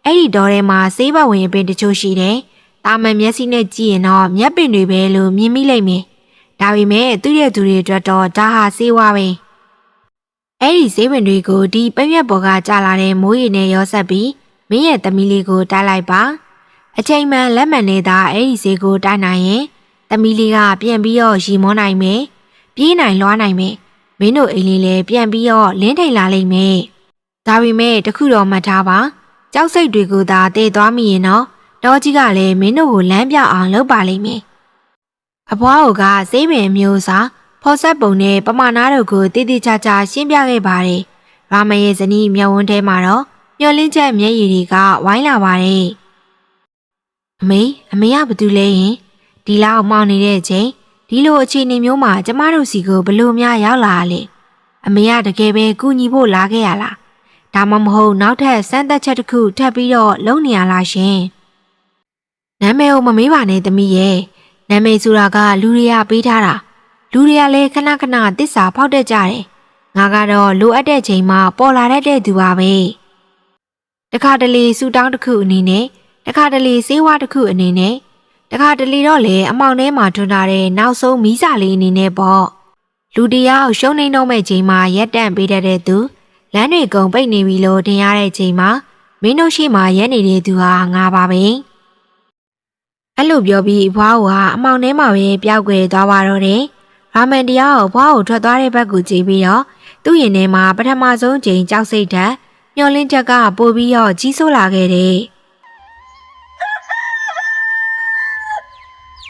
အဲ့ဒီတောထဲမှာဆေးဘဝင်ပင်တချို့ရှိတယ်တာမန်မျက်စိနဲ့ကြည့်ရင်တော့မျက်ပင်တွေပဲလို့မြင်မိလိမ့်မယ်ဒါပေမဲ့သူ့ရဲ့သူတွေအတွက်တော့ဒါဟာဆေးဝါးပဲအဲ့ဒီဆေးပင်တွေကိုဒီပရွက်ပေါ်ကကြာလာတဲ့မိုးရေနဲ့ရောဆက်ပြီးမင်းရဲ့သမီးလေးကိုတိုက်လိုက်ပါအချိန်မှန်လက်မှန်နဲ့သာအဲ့ဒီဆေးကိုတိုက်နိုင်ရင်သမီးလေးကပြန်ပြီးတော့ရီမောနိုင်မယ်ပြေးနိုင်လွှားနိုင်မယ်မင်းတို့အိမ်လေးလည်းပြန်ပြီးတော့လင်းထိန်လာလိမ့်မယ်ဒါပေမဲ့တခုတော့မှတ်ထားပါကြောက်စိတ်တွေကိုသာတည်သွားမိရင်တော့တောကြီးကလည်းမင်းတို့ကိုလမ်းပြအောင်လုပ်ပါလိမ့်မယ်အဘွားကဆေးပင်မျိုးစားဖော်ဆက်ပုံနဲ့ပမာနာတို့ကိုတည်တည်ချာချာရှင်းပြခဲ့ပါတယ်ရာမရဲ့ဇနီးမျက်ဝန်းထဲမှာတော့မျောလင်းချက်မျက်ရည်တွေကဝိုင်းလာပါတယ်အမေကဘာတူလဲရင်ဒီလောက်မောင်းနေတဲ့အချိန်ဒီလိုအခြေအနေမျိုးမှာကျမတို့စီကိုဘလို့များရောက်လာလဲအမေကတကယ်ပဲကူညီဖို့လာခဲ့ရလားဒါမှမဟုတ်နောက်ထပ်စမ်းသပ်ချက်တစ်ခုထပ်ပြီးတော့လုပ်နေရလားရှင်နာမည်ကိုမမေးပါနဲ့သမီးရဲ့နာမည်ဆိုတာကလူတွေကပေးထားတာလူတွေကလည်းခဏခဏတစ္ဆာဖောက်တတ်ကြတယ်ငါကတော့လိုအပ်တဲ့ချိန်မှာပေါ်လာတတ်တဲ့သူပါပဲတခါတလေစူတောင်းတစ်ခုအနေနဲ့တခါတလေဆေးဝါးတစ်ခုအနေနဲ့တခါတလေတော့လေအမောင်ထဲမှာထွန်းထားတဲ့နောက်ဆုံးမီးစာလေးအနေနဲ့ပေါ့လူတယောက်ရှုံးနေတော့မဲ့ချိန်မှာရက်တန့်ပေးတတ်တဲ့သူလမ်းတွေကုန်ပိတ်နေပြီလို့ထင်ရတဲ့ချိန်မှာမင်းတို့ရှိမှရက်နေတဲ့သူဟာငါပါပဲအဲ့လိုပြောပြီးဘွားကအမောင်ထဲမှာပဲပျောက်ကွယ်သွားပါတော့တယ်ရာမန်တရားကိုဘွားကိုထွက်သွားတဲ့ဘက်ကိုကြည့်ပြီးတော့သူ့ရင်ထဲမှာပထမဆုံးချိန်ကြောက်စိတ်ဓာတ်မျောလင်းချက်ကပိုပြီးတော့ကြီးစိုးလာခဲ့တယ်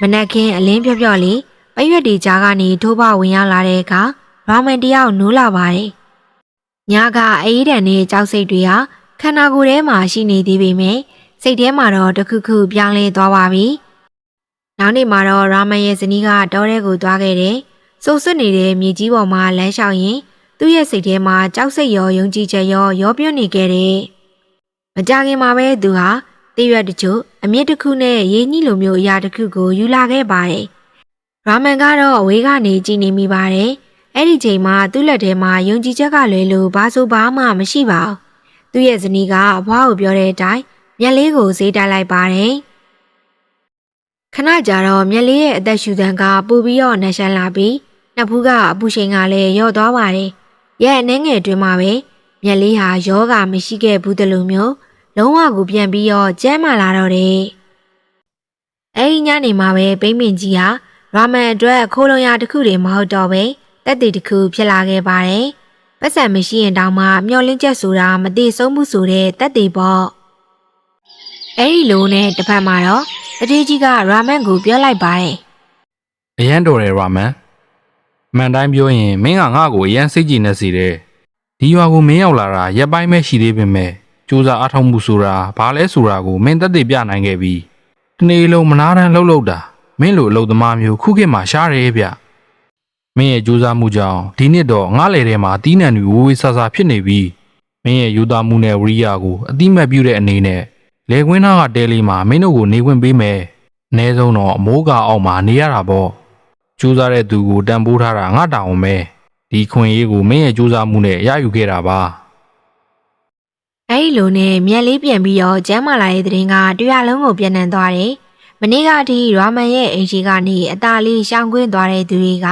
မနက်ခင်းအလင်းပြော့ပြော့လေးပရွက်တီကြားကနေထိုးပဝင်ရောက်လာတဲ့အခါရာမန်တရားကိုနိုးလာပါတယ်ညကအေးဒဏ်နဲ့ကြောက်စိတ်တွေဟာခန္ဓာကိုယ်ထဲမှာရှိနေသေးပေမဲ့စိတ်ထဲမှာတော့တခုခုပြောင်းလဲသွားပါပြီနောက်နေ့မှာတော့ရာမန်ရဲ့ဇနီးကတောထဲကိုသွားခဲ့တယ်စိုးစွတ်နေတဲ့မြေကြီးပေါ်မှာလမ်းလျှောက်ရင်သူ့ရဲ့စိတ်ထဲမှာကြောက်စိတ်ရောယုံကြည်ချက်ရောပြွတ်နေခဲ့တယ်မကြခင်မှာပဲသူဟာတရွက်တချို့အမြင့်တစ်ခုနဲ့ရင်းကြီးလိုမျိုးအရာတစ်ခုကိုယူလာခဲ့ပါတယ်ရာမန်ကတော့အဝေးကနေကြည်နေမိပါတယ်အဲ့ဒီချိန်မှာသူ့လက်ထဲမှာယုံကြည်ချက်ကလွယ်လို့ဘာဆိုဘာမှမရှိပါဘူးသူ့ရဲ့ဇနီးကအဘွားကိုပြောတဲ့အတိုင်းမျက်လေးကိုဈေးတိုက်လိုက်ပါတယ်ခဏကြာတော့မျက်လေးရဲ့အသက်ရှူသံကပူပြီးတော့နှရှမ်းလာပြီးနှစ်ဖူးကအပူချိန်ကလည်းလျော့သွားပါတယ်ရဲ့အနှဲငယ်တွင်မှာပဲမျက်လေးဟာယောဂမရှိခဲ့ဘူးတလို့မျိုးလုံးဝကိုပြန်ပြီးတော့ကျန်းမာလာတော့တယ်အဲ့ဒီညနေမှာပဲပိမ့်ပင်ကြီးဟာရာမန်အတွက်ခိုးလုံရတစ်ခုတွေမဟုတ်တော့ပဲတက်တီတစ်ခုဖြစ်လာခဲ့ပါတယ်ပ ပတ်စံမရှိရင်တောင်မှမျောလင်းချက်ဆိုတာမသိဆုံးမှုဆိုတဲ့တက်သေးပေါ့အဲ့ဒီလိုနဲ့တစ်ဖက်မှာတော့တတိကြီးကရာမန်ကိုပြောလိုက်ပါတယ် အရန်တော်တယ်ရာမန်မှန်တိုင်းပြောရင်မင်းကငါ့ကိုအရန်စိတ်ကြည်နေစေတယ်ဒီရွာကိုမင်းရောက်လာတာရက်ပိုင်းပဲရှိသေးပေမဲ့စူးစမ်းအားထုတ်မှုဆိုတာဘာလဲဆိုတာကိုမင်းသက်သေပြနိုင်ခဲ့ပြီတနေ့လုံးမနာတမ်းလှုပ်တာမင်းလိုအလုပ်သမားမျိုးခုခေတ်မှာရှားတယ်ဗျမင်းရဲ့စူးစမ်းမှုကြောင့်ဒီနှစ်တော့ငါလေထဲမှာအသီးနှံတွေဝေးဝေးဆဆဖြစ်နေပြီမင်းရဲ့ယူသားမှုနဲ့ဝရိယကိုအတိမတ်ပြုတဲ့အနေနဲ့လေကွင်းသားကတဲလေးမှာမင်းတို့ကိုနေခွင့်ပေးမယ်အနည်းဆုံးတော့အမိုးကအောက်မှာနေရတာပေါ့စူးစမ်းတဲ့သူကိုတန်ဖိုးထားတာငါတောင်းမယ်ဒီခွင့်ရေးကိုမင်းရဲ့စူးစမ်းမှုနဲ့ရယူခဲ့တာပါအဲ့ဒီလိုနဲ့မျက်လေးပြန်ပြီးတော့ကျမ်းမာလာတဲ့သတင်းကတရားလုံးကိုပြန်နှံသွားတယ်မနေ့ကအထိရာမန်ရဲ့အိမ်ရှိကနေအသားလေးရှောင်ကွင်းသွားတဲ့သူတွေက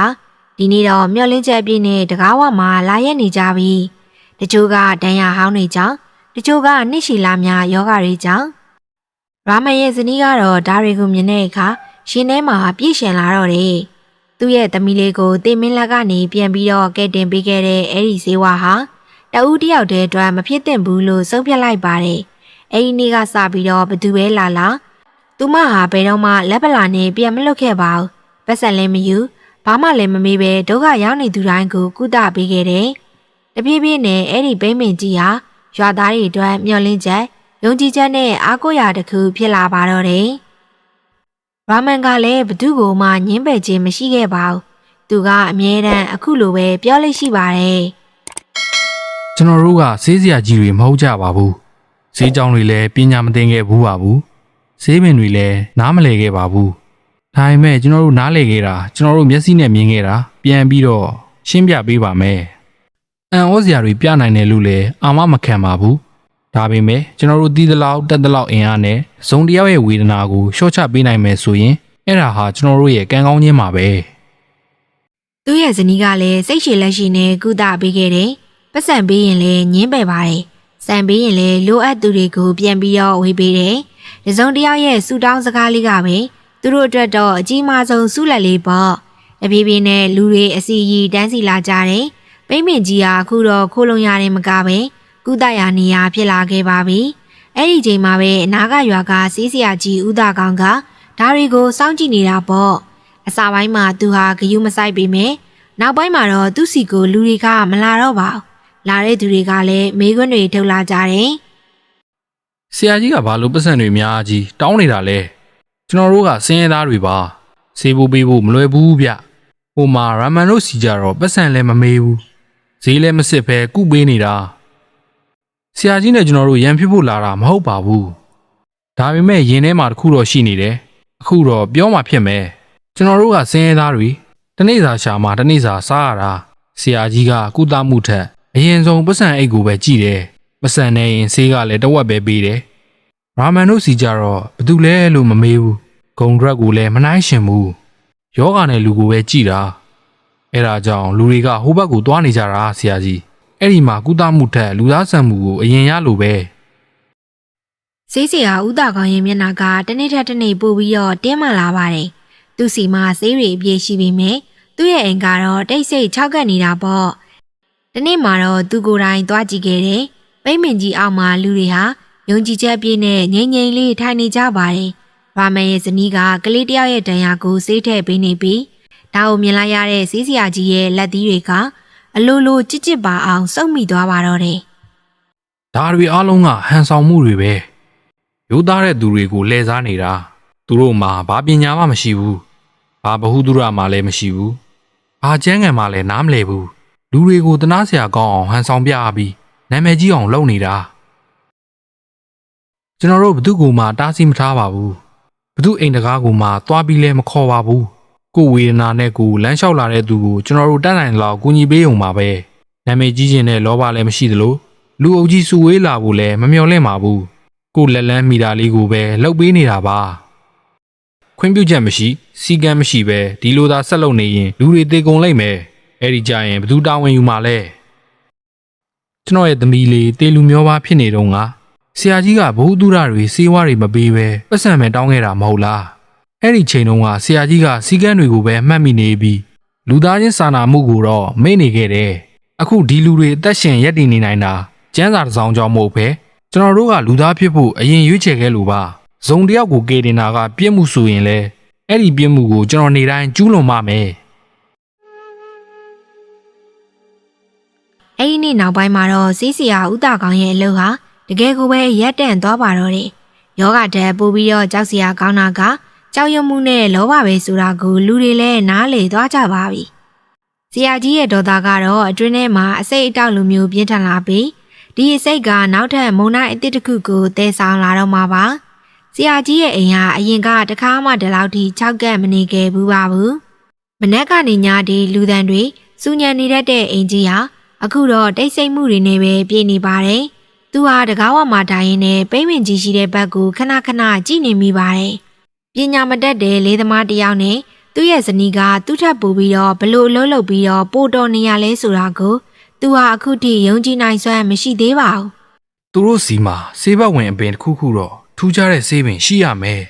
ဒီနေ့တော့မျောလင်းချက်ပြည့်နဲ့တကားဝမှာလာရက်နေကြပြီတချို့ကဒဏ်ရာဟောင်းနေကြောင်းတချို့ကနှိရှိလာများယောဂတွေကြောင့်ရာမန်ရဲ့ဇနီးကတော့ဒါတွေကိုမြင်တဲ့အခါရှင်ထဲမှာပြည့်ရှင်လာတော့တယ်သူ့ရဲ့သမီးလေးကိုတင်မင်းလက်ကနေပြန်ပြီးတော့ကဲတင်ပေးခဲ့တဲ့အဲ့ဒီဇေဝါဟာတဦးတယောက်တည်းအတွက်မဖြစ်သင့်ဘူးလို့ဆုံးဖြတ်လိုက်ပါတယ်အဲ့ဒီနေ့ကစပြီးတော့ဘသူပဲလာလာသူမဟာဘယ်တော့မှလက်ပလာနဲ့ပြန်မလွတ်ခဲ့ပါဘူးပတ်စံလည်းမယူဘာမှလည်းမမေးပဲဒုက္ခရောက်နေသူတိုင်းကိုကုသပေးခဲ့တယ်တပြေးပြေးနဲ့အဲ့ဒီဘိမ့်မင်ကြီးဟာရွာသားတွေအတွက်မျှော်လင့်ချက်ယုံကြည်ချက်နဲ့အားကိုးရာတစ်ခုဖြစ်လာပါတော့တယ်ရာမန်ကလည်းဘသူ့ကိုမှညှင်းပယ်ခြင်းမရှိခဲ့ပါဘူးသူကအမြဲတမ်းအခုလိုပဲပြောလိမ့်ရှိပါတယ်ကျွန်တော်တို့ကဆေးစရာကြီးတွေမဟုတ်ကြပါဘူးဈေးကြောင်တွေလည်းပညာမသင်ခဲ့ဘူးပါဘူးဈေးပင်တွေလည်းနားမလည်ခဲ့ပါဘူးဒါပေမဲ့ကျွန်တော်တို့နားလည်ခဲ့တာကျွန်တော်တို့မျက်စိနဲ့မြင်ခဲ့တာပြန်ပြီးတော့ရှင်းပြပေးပါမယ်အန်ဩစရာတွေပြနိုင်တယ်လို့လည်းအာမမခံပါဘူးဒါပေမဲ့ကျွန်တော်တို့တီးသလောက်တက်သလောက်အင်အားနဲ့ဇုံတယောက်ရဲ့ဝေဒနာကိုရှော့ချပေးနိုင်မယ်ဆိုရင်အဲ့ဒါဟာကျွန်တော်တို့ရဲ့ကံကောင်းခြင်းပါပဲသူ့ရဲ့ဇနီးကလည်းစိတ်ရှည်လက်ရှိနဲ့ကုသပေးခဲ့တယ်ပတ်စံပေးရင်လည်းညင်းပယ်ပါတယ်စံပေးရင်လည်းလိုအပ်သူတွေကိုပြန်ပြီးတော့ဝေးပေးတယ်ဒီစုံတယောက်ရဲ့ဆူတောင်းစကားလေးကပဲသူတို့အတွက်တော့အကြီးမားဆုံးဆုလက်လေးပေါ့အပြေးပြေးနဲ့လူတွေအစီရီတန်းစီလာကြတယ်ပိမ့်မင်ကြီးဟာအခုတော့ခိုးလုံရတယ်မကပဲကုသရာနေရာဖြစ်လာခဲ့ပါပြီအဲ့ဒီချိန်မှာပဲအနာကရွာကစီးစရာကြီးဦးသားကောင်ကဒါတွေကိုစောင့်ကြည့်နေတာပေါ့အစာပိုင်းမှာသူဟာဂယုမဆိုင်ပေမဲ့နောက်ပိုင်းမှာတော့သူ့စီကိုလူတွေကမလာတော့ပါဘူးလာတဲ့သူတွေကလည်းမေးခွန်းတွေထုတ်လာကြတယ်ဆရာကြီးကဘာလို့ပတ်စံတွေများကြီးတောင်းနေတာလဲကျွန်တော်တို့ကစင်းရဲသားတွေပါဆေးဖို့ပေးဖို့မလွယ်ဘူးဗျဟိုမှာရာမန်တို့စီကြတော့ပတ်စံလည်းမမေးဘူးဈေးလည်းမစစ်ပဲကုပေးနေတာဆရာကြီးနဲ့ကျွန်တော်တို့ရန်ဖြစ်ဖို့လာတာမဟုတ်ပါဘူးဒါပေမဲ့ရင်ထဲမှာတခုတော့ရှိနေတယ်အခုတော့ပြောမှဖြစ်မယ်ကျွန်တော်တို့ကစင်းရဲသားတွေတနေ့စာရှာမှတနေ့စာစားရတာဆရာကြီးကကုသမှုထက်အရင်ဆုံးပတ်စံအိတ်ကိုပဲကြည့်တယ်ပတ်စံနဲ့ရင်ဆေးကလည်းတဝက်ပဲပေးတယ်ရာမန်တို့စီကြတော့ဘာတူလဲလို့မမေးဘူးဂုံဒရက်ကိုလည်းမနှိုင်းရှင်ဘူးယောဂနဲ့လူကိုပဲကြည့်တာအဲ့ဒါကြောင့်လူတွေကဟိုဘက်ကိုသွားနေကြတာဆရာကြီးအဲ့ဒီမှာကုသမှုထက်လူသားဆန်မှုကိုအရင်ရလို့ပဲဆေးစရာဥတာကောင်ရဲ့မျက်နှာကတနေ့ထက်တနေ့ပိုပြီးတော့တင်းမာလာပါတယ်သူစီမှာဆေးတွေအပြည့်ရှိပြီးမြဲသူ့ရဲ့အိမ်ကတော့တိတ်ဆိတ်ခြောက်ကပ်နေတာပေါ့ဒီနေ့မှာတော့သူကိုယ်တိုင်သွားကြည့်ခဲ့တယ်ပိမ့်မင်ကြီးအောက်မှာလူတွေဟာယုံကြည်ချက်ပြည့်နဲ့ငြိမ်ငြိမ်လေးထိုင်နေကြပါတယ်ရာမန်ရဲ့ဇနီးကကလေးတယောက်ရဲ့ဒဏ်ရာကိုဆေးထည့်ပေးနေပြီးဒါကိုမြင်လိုက်ရတဲ့ဆေးစရာကြီးရဲ့လက်သီးတွေကအလိုလိုကြစ်ကြစ်ပါအောင်စုပ်မိသွားပါတော့တယ်ဒါတွေအားလုံးကဟန်ဆောင်မှုတွေပဲရိုးသားတဲ့သူတွေကိုလှည့်စားနေတာသူတို့မှာဘာပညာမှမရှိဘူးဘာဘဟုတုရမှလည်းမရှိဘူးဘာကျန်းကန်မှလည်းနားမလည်ဘူးလူတွေကိုတနာစရာကောင်းအောင်ဟန်ဆောင်ပြပြီးနာမည်ကြီးအောင်လုပ်နေတာကျွန်တော်တို့ဘသူ့ကိုမှတားဆီးမထားပါဘူးဘသူ့အိမ်တကားကိုမှသွားပြီးလဲမခေါ်ပါဘူးကိုဝေဒနာနဲ့ကိုလမ်းလျှောက်လာတဲ့သူကိုကျွန်တော်တို့တတ်နိုင်လောက်ကူညီပေးုံပါပဲနာမည်ကြီးခြင်းနဲ့လောဘလည်းမရှိသလိုလူအုပ်ကြီးစုဝေးလာဖို့လည်းမမျှော်လင့်ပါဘူးကိုလက်လန်းမိတာလေးကိုပဲလှုပ်ပေးနေတာပါခွင့်ပြုချက်မရှိစီကံမရှိပဲဒီလိုသာဆက်လုပ်နေရင်လူတွေတေကုန်လိုက်မယ်အဲ့ဒီကြရင်ဘသူတာဝန်ယူမှာလဲကျွန်တော်ရဲ့သမီးလေးတေလူမျောပါဖြစ်နေတော့ငါဆရာကြီးကဘုဟုတုရတွေစေဝါတွေမပေးပဲပတ်စံပဲတောင်းခဲ့တာမဟုတ်လားအဲ့ဒီချိန်တုန်းကဆရာကြီးကစီကံတွေကိုပဲမှတ်မိနေပြီးလူသားချင်းစာနာမှုကိုတော့မေ့နေခဲ့တယ် အခုဒီလူတွေအသက်ရှင်ရက်တည်နေနိုင်တာကျန်းစာတစ်စောင်းကြောင့်မဟုတ်ပဲကျွန်တော်တို့ကလူသားဖြစ်ဖို့အရင်ရွေးချယ်ခဲ့လို့ပါဇုံတယောက်ကိုကေတင်တာကပြစ်မှုဆိုရင်လဲအဲ့ဒီပြစ်မှုကိုကျွန်တော်နေတိုင်းကျူးလွန်မှမယ်အဲ့ဒီနေ့နောက်ပိုင်းမှာတော့စီးစီယာဥတာကောင်ရဲ့အလုပ်ဟာတကယ်ကိုပဲရက်တန့်သွားပါတော့တယ်ယောဂတက်ပို့ပြီးတော့ကြောက်စရာကောင်းတာကကြောက်ရွံ့မှုနဲ့လောဘပဲဆိုတာကိုလူတွေလည်းနားလေသွားကြပါပြီဆရာကြီးရဲ့ဒေါသကတော့အတွင်းထဲမှာအစိတ်အတောက်လိုမျိုးပြင်းထန်လာပြီးဒီအစိတ်ကနောက်ထပ်မုံနိုင်အစ်တစ်ခုကိုတည်ဆောင်လာတော့မှာပါဆရာကြီးရဲ့အိမ်ဟာအရင်ကတခါမှဒီလောက်ထိ၆ကက်မနေခဲ့ဘူးပါဘူးမနက်ကနေညဒီလူသံတွေစူညံနေတတ်တဲ့အိမ်ကြီးဟာအခုတော့တိတ်ဆိတ်မှုတွေနဲ့ပဲပြည့်နေပါတယ်သူဟာတကားဝမှာတိုင်းရင်နဲ့ပိမ့်ပင်ကြီးရှိတဲ့ဘက်ကိုခဏခဏကြည့်နေမိပါတယ်ပညာမတတ်တဲ့လေးသမားတစ်ယောက်နဲ့သူ့ရဲ့ဇနီးကသူ့ထပ်ပို့ပြီးတော့ဘလို့အလုပ်လုပ်ပြီးတော့ပို့တော်နေရလဲဆိုတာကိုသူဟာအခုထိယုံကြည်နိုင်စွမ်းမရှိသေးပါဘူးသူတို့စီမှာဆေးဘက်ဝင်အပင်တစ်ခုခုတော့ထူးခြားတဲ့ဆေးပင်ရှိရမယ်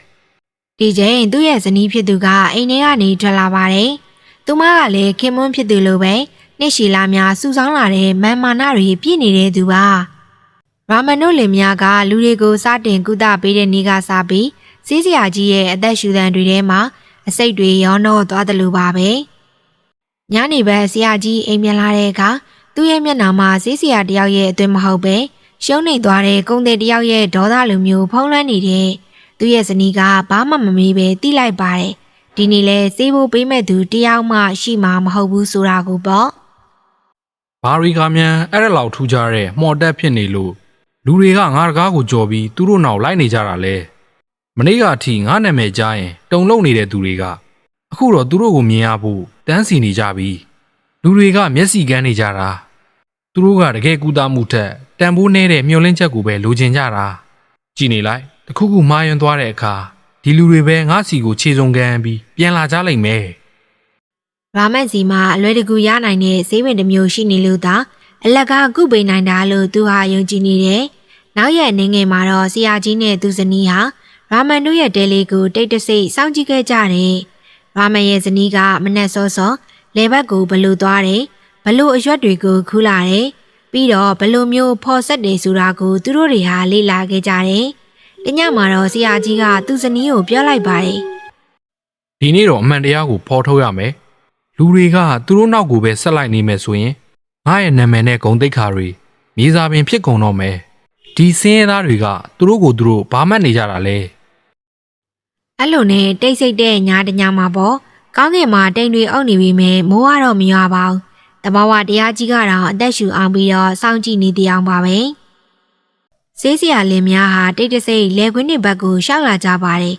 ဒီချိန်သူ့ရဲ့ဇနီးဖြစ်သူကအိမ်ထဲကနေထွက်လာပါတယ်သူမကလည်းခင်မွန်းဖြစ်သူလိုပဲနှစ်ရှည်လာများစူဆောင်းလာတဲ့မန်မာနတွေပြည့်နေတဲ့သူပါရာမန်တို့လင်မယားကလူတွေကိုစတင်ကုသပေးတဲ့နေ့ကစပြီးစီးစရာကြီးရဲ့အသက်ရှူသံတွေထဲမှာအစိတ်တွေရောနှောသွားတယ်လို့ပါပဲညနေဘက်ဆရာကြီးအိမ်ပြန်လာတဲ့အခါသူ့ရဲ့မျက်နှာမှာစီးစရာတယောက်ရဲ့အသွင်မဟုတ်ပဲရှုံးနေသွားတဲ့ကုန်းတဲ့တယောက်ရဲ့ဒေါသလိုမျိုးဖုံးလွှမ်းနေတဲ့သူ့ရဲ့ဇနီးကဘာမှမမေးပဲတိလိုက်ပါတယ်ဒီနေ့လဲစေးဖို့ပေးမဲ့သူတယောက်မှရှိမှာမဟုတ်ဘူးဆိုတာကိုပေါ့ဘာရီကမြန်အဲ့ဒါလောက်ထူးခြားတဲ့မှော်တက်ဖြစ်နေလို့လူတွေကငါတကားကိုကြော်ပြီးသူတို့နောက်လိုက်နေကြတာလဲမနေ့ကအထိငါနာမည်ကြားရင်တုံလုံနေတဲ့သူတွေကအခုတော့သူတို့ကိုမြင်ရဖို့တန်းစီနေကြပြီလူတွေကမျက်စိကန်းနေကြတာသူတို့ကတကယ်ကူတာမှုထက်တန်ဖိုးနေတဲ့မျောလင့်ချက်ကိုပဲလိုချင်ကြတာကြည်နေလိုက်တခုခုမှားယွင်းသွားတဲ့အခါဒီလူတွေပဲငါစီကိုခြေစုံကန်ပြီးပြန်လာကြလိမ့်မယ်ရာမန်စီမှာအလွယ်တကူရနိုင်တဲ့ဈေးဝင်တစ်မျိုးရှိနေလို့သာအလက်ကကုပိနိုင်တာလို့သူဟာယုံကြည်နေတယ်နောက်ရက်နေငယ်မှာတော့ဆရာကြီးနဲ့သူဇနီးဟာရာမန်တို့ရဲ့တဲလေးကိုတိတ်တဆိတ်စောင့်ကြည့်ခဲ့ကြတယ်ရာမန်ရဲ့ဇနီးကမနက်စောစောလေဘက်ကိုဘလို့သွားတယ်ဘလို့အရွက်တွေကိုခူးလာတယ်ပြီးတော့ဘလို့မျိုးဖော်ဆက်တယ်ဆိုတာကိုသူတို့တွေဟာလေ့လာခဲ့ကြတယ်တညမှာတော့ဆရာကြီးကသူဇနီးကိုပြောလိုက်ပါတယ်ဒီနေ့တော့အမှန်တရားကိုဖော်ထုတ်ရမယ်လူတွေကသူတို့နောက်ကိုပဲဆက်လိုက်နေမယ်ဆိုရင်ငါရဲ့နာမည်နဲ့ဂုဏ်သိက္ခာတွေမြေစာပင်ဖြစ်ကုန်တော့မယ်ဒီစင်းရဲသားတွေကသူတို့ကိုသူတို့ဘာမှတ်နေကြတာလဲအဲ့လိုနဲ့တိတ်ဆိတ်တဲ့ညာတညာမှာပေါ့ကောင်းကင်မှာတိမ်တွေအုပ်နေပြီမဲ့မိုးကတော့မရွာပါဘူးတဘာဝတရားကြီးကတော့အသက်ရှူအောင်ပြီးတော့စောင့်ကြည့်နေတဲ့အပါပဲဆေးစရာလင်များဟာတိတ်တဆိတ်လေခွင်းတွေဘက်ကိုရှောက်လာကြပါတယ်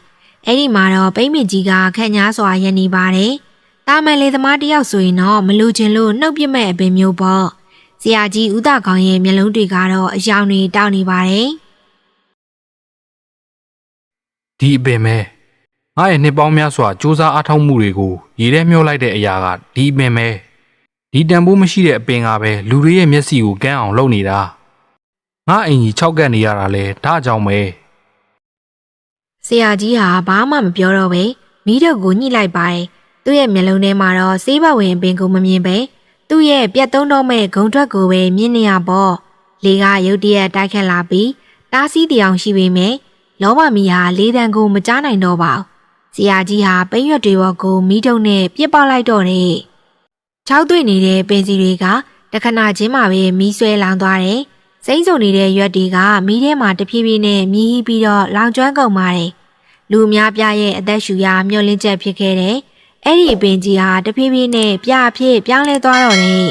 အဲ့ဒီမှာတော့ပိမ့်မင်ကြီးကခန့်ညားစွာရနေပါတယ်တာမန်လေသမားတယောက်ဆိုရင်တော့မလူချင်လို့နှုတ်ပြမဲ့အပင်မျိုးပေါ့ဆရာကြီးဦးတာကောင်ရဲ့မျက်လုံးတွေကတော့အယောင်တွေတောက်နေပါတယ်ဒီအပင်ပဲငါရဲ့နှစ်ပေါင်းများစွာစူးစမ်းအားထုတ်မှုတွေကိုရေထဲမျောလိုက်တဲ့အရာကဒီအပင်ပဲဒီတန်ဖိုးမရှိတဲ့အပင်ကပဲလူတွေရဲ့မျက်စိကိုကန်းအောင်လုပ်နေတာငါအင်ကြီး၆ကက်နေရတာလဲဒါကြောင့်ပဲဆရာကြီးဟာဘာမှမပြောတော့ပဲမီးတုပ်ကိုညှိလိုက်ပါတယ်သူ့ရဲ့မျက်လုံးထဲမှာတော့ဆေးဘဝင်အပင်ကိုမမြင်ပဲသူ့ရဲ့ပြတ်သုံးတော့မဲ့ဂုံထွက်ကိုပဲမြင်နေရပေါ့လေကရုတ်တရက်တိုက်ခတ်လာပြီးတားဆီးတရားရှိပေမဲ့လောဘမီဟာလေးတန်းကိုမကြားနိုင်တော့ပါဘူးဆရာကြီးဟာပိန်းရွက်တွေဘောကိုမီးတုံနဲ့ပြစ်ပေါက်လိုက်တော့တယ်ချောက်သွေ့နေတဲ့ပင်စီတွေကတခဏချင်းမှပဲမီးဆွဲလောင်သွားတယ်စိမ့်စုံနေတဲ့ရွက်တွေကမီးထဲမှာတဖြည်းဖြည်းနဲ့မြည်ဟီးပြီးတော့လောင်ကျွမ်းကုန်ပါတယ်လူများပြရဲ့အသက်ရှူရာမျောလင့်ချက်ဖြစ်ခဲ့တယ်အဲ့ဒီအပင်ကြီးဟာတဖြည်းဖြည်းနဲ့ပြအဖြစ်ပြောင်းလဲသွားတော့တယ်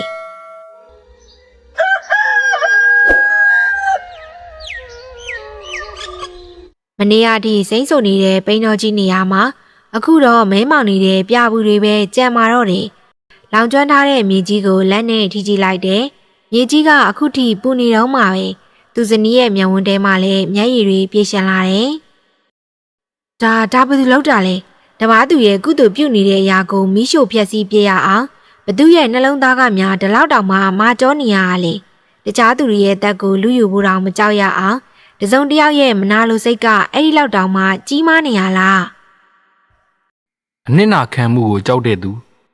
မနေ့ကထိစိမ့်စုံနေတဲ့ပိန်းတော်ကြီးနေရာမှာအခုတော့မဲမောင်နေတဲ့ပြဘူးတွေပဲကြံမာတော့တယ်လောင်ကျွမ်းထားတဲ့မြေကြီးကိုလက်နဲ့ထိကြည့်လိုက်တယ်မြေကြီးကအခုထိပူနေတော့မှပဲသူဇနီးရဲ့မျက်ဝန်းထဲမှာလည်းမျက်ရည်တွေပြေရှင်လာတယ်ဒါဘယ်သူလောက်တာလဲတပားသူရဲ့ကုသိုလ်ပြုနေတဲ့အရာကိုမီးရှို့ဖျက်ဆီးပြရအောင်ဘသူရဲ့နှလုံးသားကများဒီလောက်တောင်မှမာကြောနေရလေတခြားသူတွေရဲ့တက်ကိုလူယူဖို့တောင်မကြောက်ရအောင်တစုံတယောက်ရဲ့မနာလိုစိတ်ကအဲ့ဒီလောက်တောင်မှကြီးမားနေရလားအနစ်နာခံမှုကိုကြောက်တဲ့သူ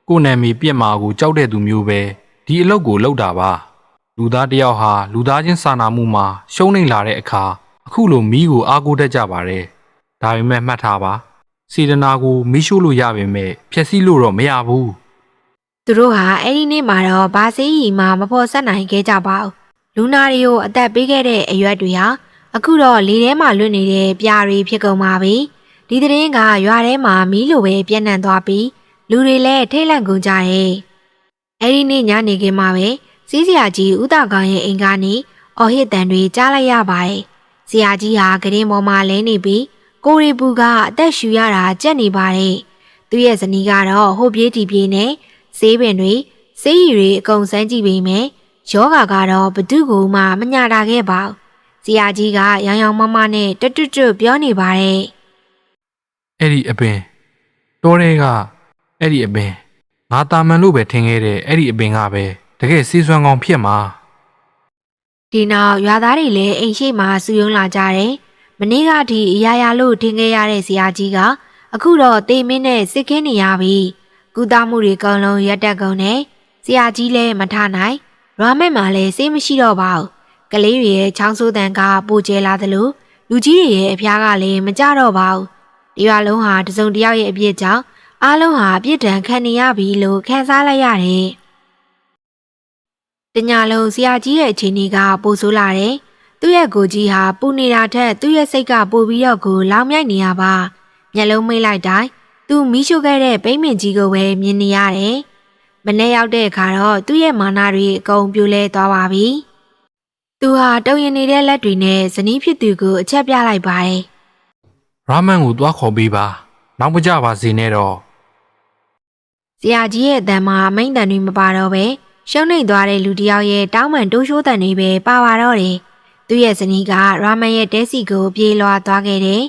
ကိုယ်နာမည်ပြက်မာကိုကြောက်တဲ့သူမျိုးပဲဒီ ဒီအလုပ်ကိုလုပ်တာပါလူသားတယောက်ဟာလူသားချင်းစာနာမှုမှာရှုံးနိမ့်လာတဲ့အခါအခုလိုမီးကိုအားကိုးတတ်ကြပါတယ်ဒါပေမဲ့မှတ်ထားပါစေတနာကိုမီးရှို့လို့ရပေမဲ့ဖျက်ဆီးလို့တော့မရဘူး သူတို့ဟာအဲ့ဒီနေ့မှာတော့ဘာစေးရီမှမဖော်ဆက်နိုင်ခဲ့ကြပါဘူးလူနာတွေကိုအသက်ပေးခဲ့တဲ့အရွက်တွေဟာအခုတော့လေထဲမှာလွတ်နေတဲ့ပြားတွေဖြစ်ကုန်ပါပြီဒီသတင်းကရွာထဲမှာမီးလိုပဲပြန့်နှံ့သွားပြီးလူတွေလည်းထိတ်လန့်ကုန်ကြတယ်အဲ့ဒီနေ့ညနေခင်းမှာပဲစီးစရာကြီးဦးတာကောင်ရဲ့အိမ်ကနေအော်ဟစ်တန်တွေကြားလိုက်ရပါတယ်ဆရာကြီးဟာကရင်ပေါ်မှာလဲနေပြီးကိုရီပူကအသက်ရှူရတာကြက်နေပါတယ်သူ့ရဲ့ဇနီးကတော့ဟိုပြေးတီပြေးနဲ့ဆေးပင်တွေဆေးရည်တွေအကုန်စမ်းကြည့်ပြီးမယ်ယောဂါကတော့ဘသူ့ကိုမှမညတာခဲ့ပါဘူးဆရာကြီးကရောင်ရောင်မမနဲ့တွတ်တွတ်ပြောနေပါတယ်အဲ့ဒီအပင်တောထဲကအဲ့ဒီအပင်ငါတာမန်လို့ပဲထင်ခဲ့တဲ့အဲ့ဒီအပင်ကပဲတကယ်စီးစွမ်းကောင်းဖြစ်မှာဒီနောက်ရွာသားတွေလည်းအိမ်ရှိမှစုယုံလာကြတယ်မနေ့ကအထိအရာရာလို့ထင်ခဲ့ရတဲ့ဆရာကြီးကအခုတော့တေမင်းနဲ့စစ်ခင်းနေရပြီကုသမှုတွေအကုန်လုံးရက်တက်ကုန်နဲ့ဆရာကြီးလည်းမထနိုင်ရွာမဲ့မှာလည်းစိတ်မရှိတော့ပါဘူးကလေးတွေရဲ့ချောင်းဆိုးတန်ကပိုကျဲလာသလိုလူကြီးတွေရဲ့အဖျားကလည်းမကြတော့ပါဘူးဒီရွာလုံးဟာတစုံတစ်ယောက်ရဲ့အပြစ်ကြောင့်အားလုံးဟာအပြစ်ဒဏ်ခံနေရပြီလို့ခံစားလိုက်ရတယ်တညလုံးဆရာကြီးရဲ့အခြေအနေကပိုဆိုးလာတယ်သူ့ရဲ့ကိုကြီးဟာပူနေတာထက်သူ့ရဲ့စိတ်ကပိုပြီးတော့ကိုလောင်မြိုက်နေရပါမျက်လုံးမိတ်လိုက်တိုင်းသူမီးရှို့ခဲ့တဲ့ပိမ့်မင်ကြီးကိုပဲမြင်နေရတယ်မနေ့ရောက်တဲ့အခါတော့သူ့ရဲ့မာနတွေအကုန်ပြိုလဲသွားပါပြီသူဟာတုံရင်နေတဲ့လက်တွေနဲ့ဇနီးဖြစ်သူကိုအချက်ပြလိုက်ပါတယ်ရာမန်ကိုသွားခေါ်ပေးပါနောက်မကြပါစေနဲ့တော့ဆရာကြီးရဲ့အတန်မှာမိန့်တန်တွေမပါတော့ပဲရှုံးနေသွားတဲ့လူတစ်ယောက်ရဲ့တောင်းပန်တိုးရှိုးတန်တွေပဲပါပါတော့တယ်သူ့ရဲ့ဇနီးကရာမန်ရဲ့တဲစီကိုပြေးလွှာသွားခဲ့တယ်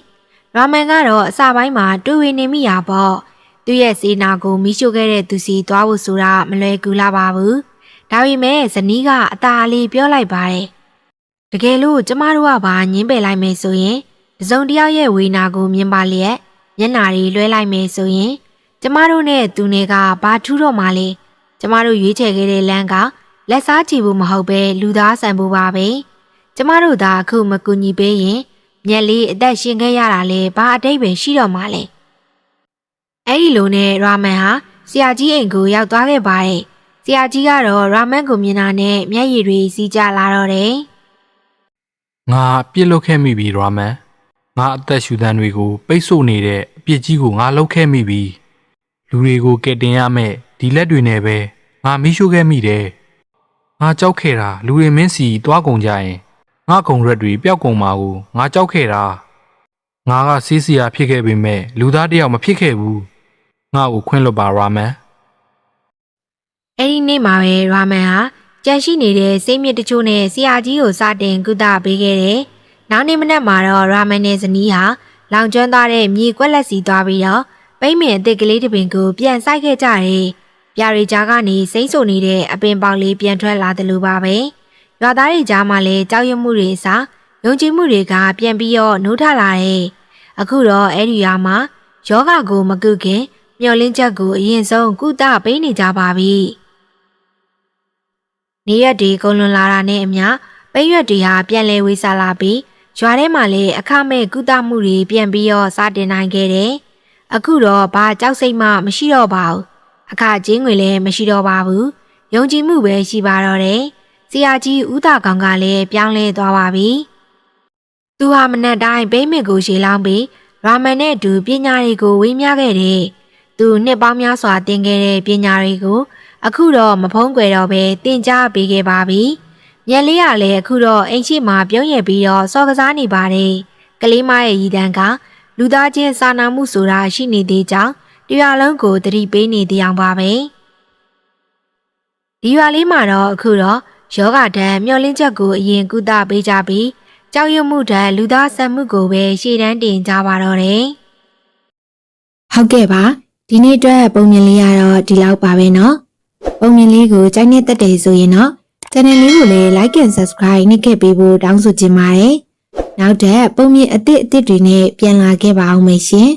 ရာမန်ကတော့အစပိုင်းမှာတွေးဝေနေမိရပေါ့သူ့ရဲ့စေနာကိုမီးရှို့ခဲ့တဲ့သူစီသွားဖို့ဆိုတာမလွယ်ကူလာပါဘူးဒါပေမဲ့ဇနီးကအသာအလေးပြောလိုက်ပါတယ်တကယ်လို့ကျမတို့ကပါညင်းပယ်လိုက်မယ်ဆိုရင်တစုံတစ်ယောက်ရဲ့ဝေနာကိုမြင်ပါလျက်မျက်နာတွေလွှဲလိုက်မယ်ဆိုရင်ကျမတို့နဲ့သူနဲ့ကဘာထူးတော့မှလဲကျမတို့ရွေးချယ်ခဲ့တဲ့လမ်းကလက်စားချီဖို့မဟုတ်ပဲလူသားဆန်ဖို့ပါပဲကျမတို့သာအခုမကူညီပေးရင်မျက်လေးအသက်ရှင်ခဲ့ရတာလေဘာအတိတ်ပဲရှိတော့မှလဲအဲ့ဒီလိုနဲ့ရာမန်ဟာဆရာကြီးအိမ်ကိုရောက်သွားခဲ့ပါတယ်ဆရာကြီးကတော့ရာမန်ကိုမြင်တာနဲ့မျက်ရည်တွေစီးကျလာတော့တယ်ငါပြစ်လုပ်ခဲ့မိပြီရာမန်ငါအသက်ရှူသံတွေကိုပိတ်ဆို့နေတဲ့အပြစ်ကြီးကိုငါလုပ်ခဲ့မိပြီလူတွေကိုကယ်တင်ရမယ်ဒီလက်တွေနဲ့ပဲငါမီးရှို့ခဲ့မိတယ်ငါကြောက်ခဲ့တာလူတွေမင်းစီသွားကုန်ကြရင်ငါကုံရက်တွေပျောက်ကုန်မှာကိုငါကြောက်ခဲ့တာငါကဆေးစရာဖြစ်ခဲ့ပေမဲ့လူသားတယောက်မဖြစ်ခဲ့ဘူးငါ့ကိုခွင့်လွှတ်ပါရာမန်အဲ့ဒီနေ့မှာပဲရာမန်ဟာကြန့်ရှိနေတဲ့စိတ်မြစ်တချို့နဲ့ဆရာကြီးကိုစတင်ကုသပေးခဲ့တယ်နောက်နေ့မနက်မှာတော့ရာမန်နဲ့ဇနီးဟာလောင်ကျွမ်းသွားတဲ့မြေကွက်လက်စီသွားပြီးတော့ပိမ့်မင်အစ်စ်ကလေးတစ်ပင်ကိုပြန်ဆိုင်ခဲ့ကြတယ်ပြရီကြားကနေစိမ့်ဆိုနေတဲ့အပင်ပေါက်လေးပြန်ထွက်လာတယ်လို့ပါပဲရွာသားတွေကြားမှာလည်းကြောက်ရွံ့မှုတွေအစားယုံကြည်မှုတွေကပြန်ပြီးတော့နှိုးထလာတယ်အခုတော့အဲ့ဒီရွာမှာယောဂကိုမကုခင်မျောလင်းချက်ကိုအရင်ဆုံးကုသပေးနေကြပါပြီနေရက်ဒီကုန်လွန်လာတာနဲ့အမျှပိရွက်တွေဟာပြန်လဲဝေးစားလာပြီးရွာထဲမှာလည်းအခမဲ့ကုသမှုတွေပြန်ပြီးတော့စတင်နိုင်ခဲ့တယ်အခုတော့ဘာကြောက်စိတ်မှမရှိတော့ပါဘူးအခကျင်းငွေလည်းမရှိတော့ပါဘူးယုံကြည်မှုပဲရှိပါတော့တယ်ဆရာကြီးဦးတာကောင်ကလည်းပြောင်းလဲသွားပါပြီသူဟာမနက်တိုင်းပိမင်ကိုရှေလောင်းပြီးရာမန်နဲ့အတူပညာတွေကိုဝေမျှခဲ့တယ်သူနှစ်ပေါင်းများစွာသင်ခဲ့တဲ့ပညာတွေကိုအခုတော့မဖုံးကွယ်တော့ပဲသင်ကြားပေးခဲ့ပါပြီညက်လေးကလည်းအခုတော့အိမ်ရှိမှာပြုံးရပြီးတော့စော်ကစားနေပါတယ်ကလေးမရဲ့ရည်တန်းကလူသားချင်းစာနာမှုဆိုတာရှိနေသေးကြောင်းတရားလုံးကိုသတိပေးနေတဲ့အကြောင်းပါပဲဒီရွာလေးမှာတော့အခုတော့ယောဂဓာတ်မျောလင်းချက်ကိုအရင်ကုသပေးကြပြီးကြောက်ရွံ့မှုဓာတ်လူသားဆန်မှုကိုပဲရှေ့တန်းတင်ကြပါတော့တယ်ဟုတ်ကဲ့ပါဒီနေ့အတွက်ပုံမြင်လေးကတော့ဒီလောက်ပါပဲเนาะပုံမြင်လေးကိုကြိုက်နေတဲ့တဲ့ဆိုရင်တော့ channel လေးကိုလည်း like and subscribe နှိပ်ခဲ့ပေးဖို့တောင်းဆိုချင်ပါတယ်နောက်ထပ်ပုံမြင်အသစ်တွေနဲ့ပြန်လာခဲ့ပါအောင်မယ်ရှင်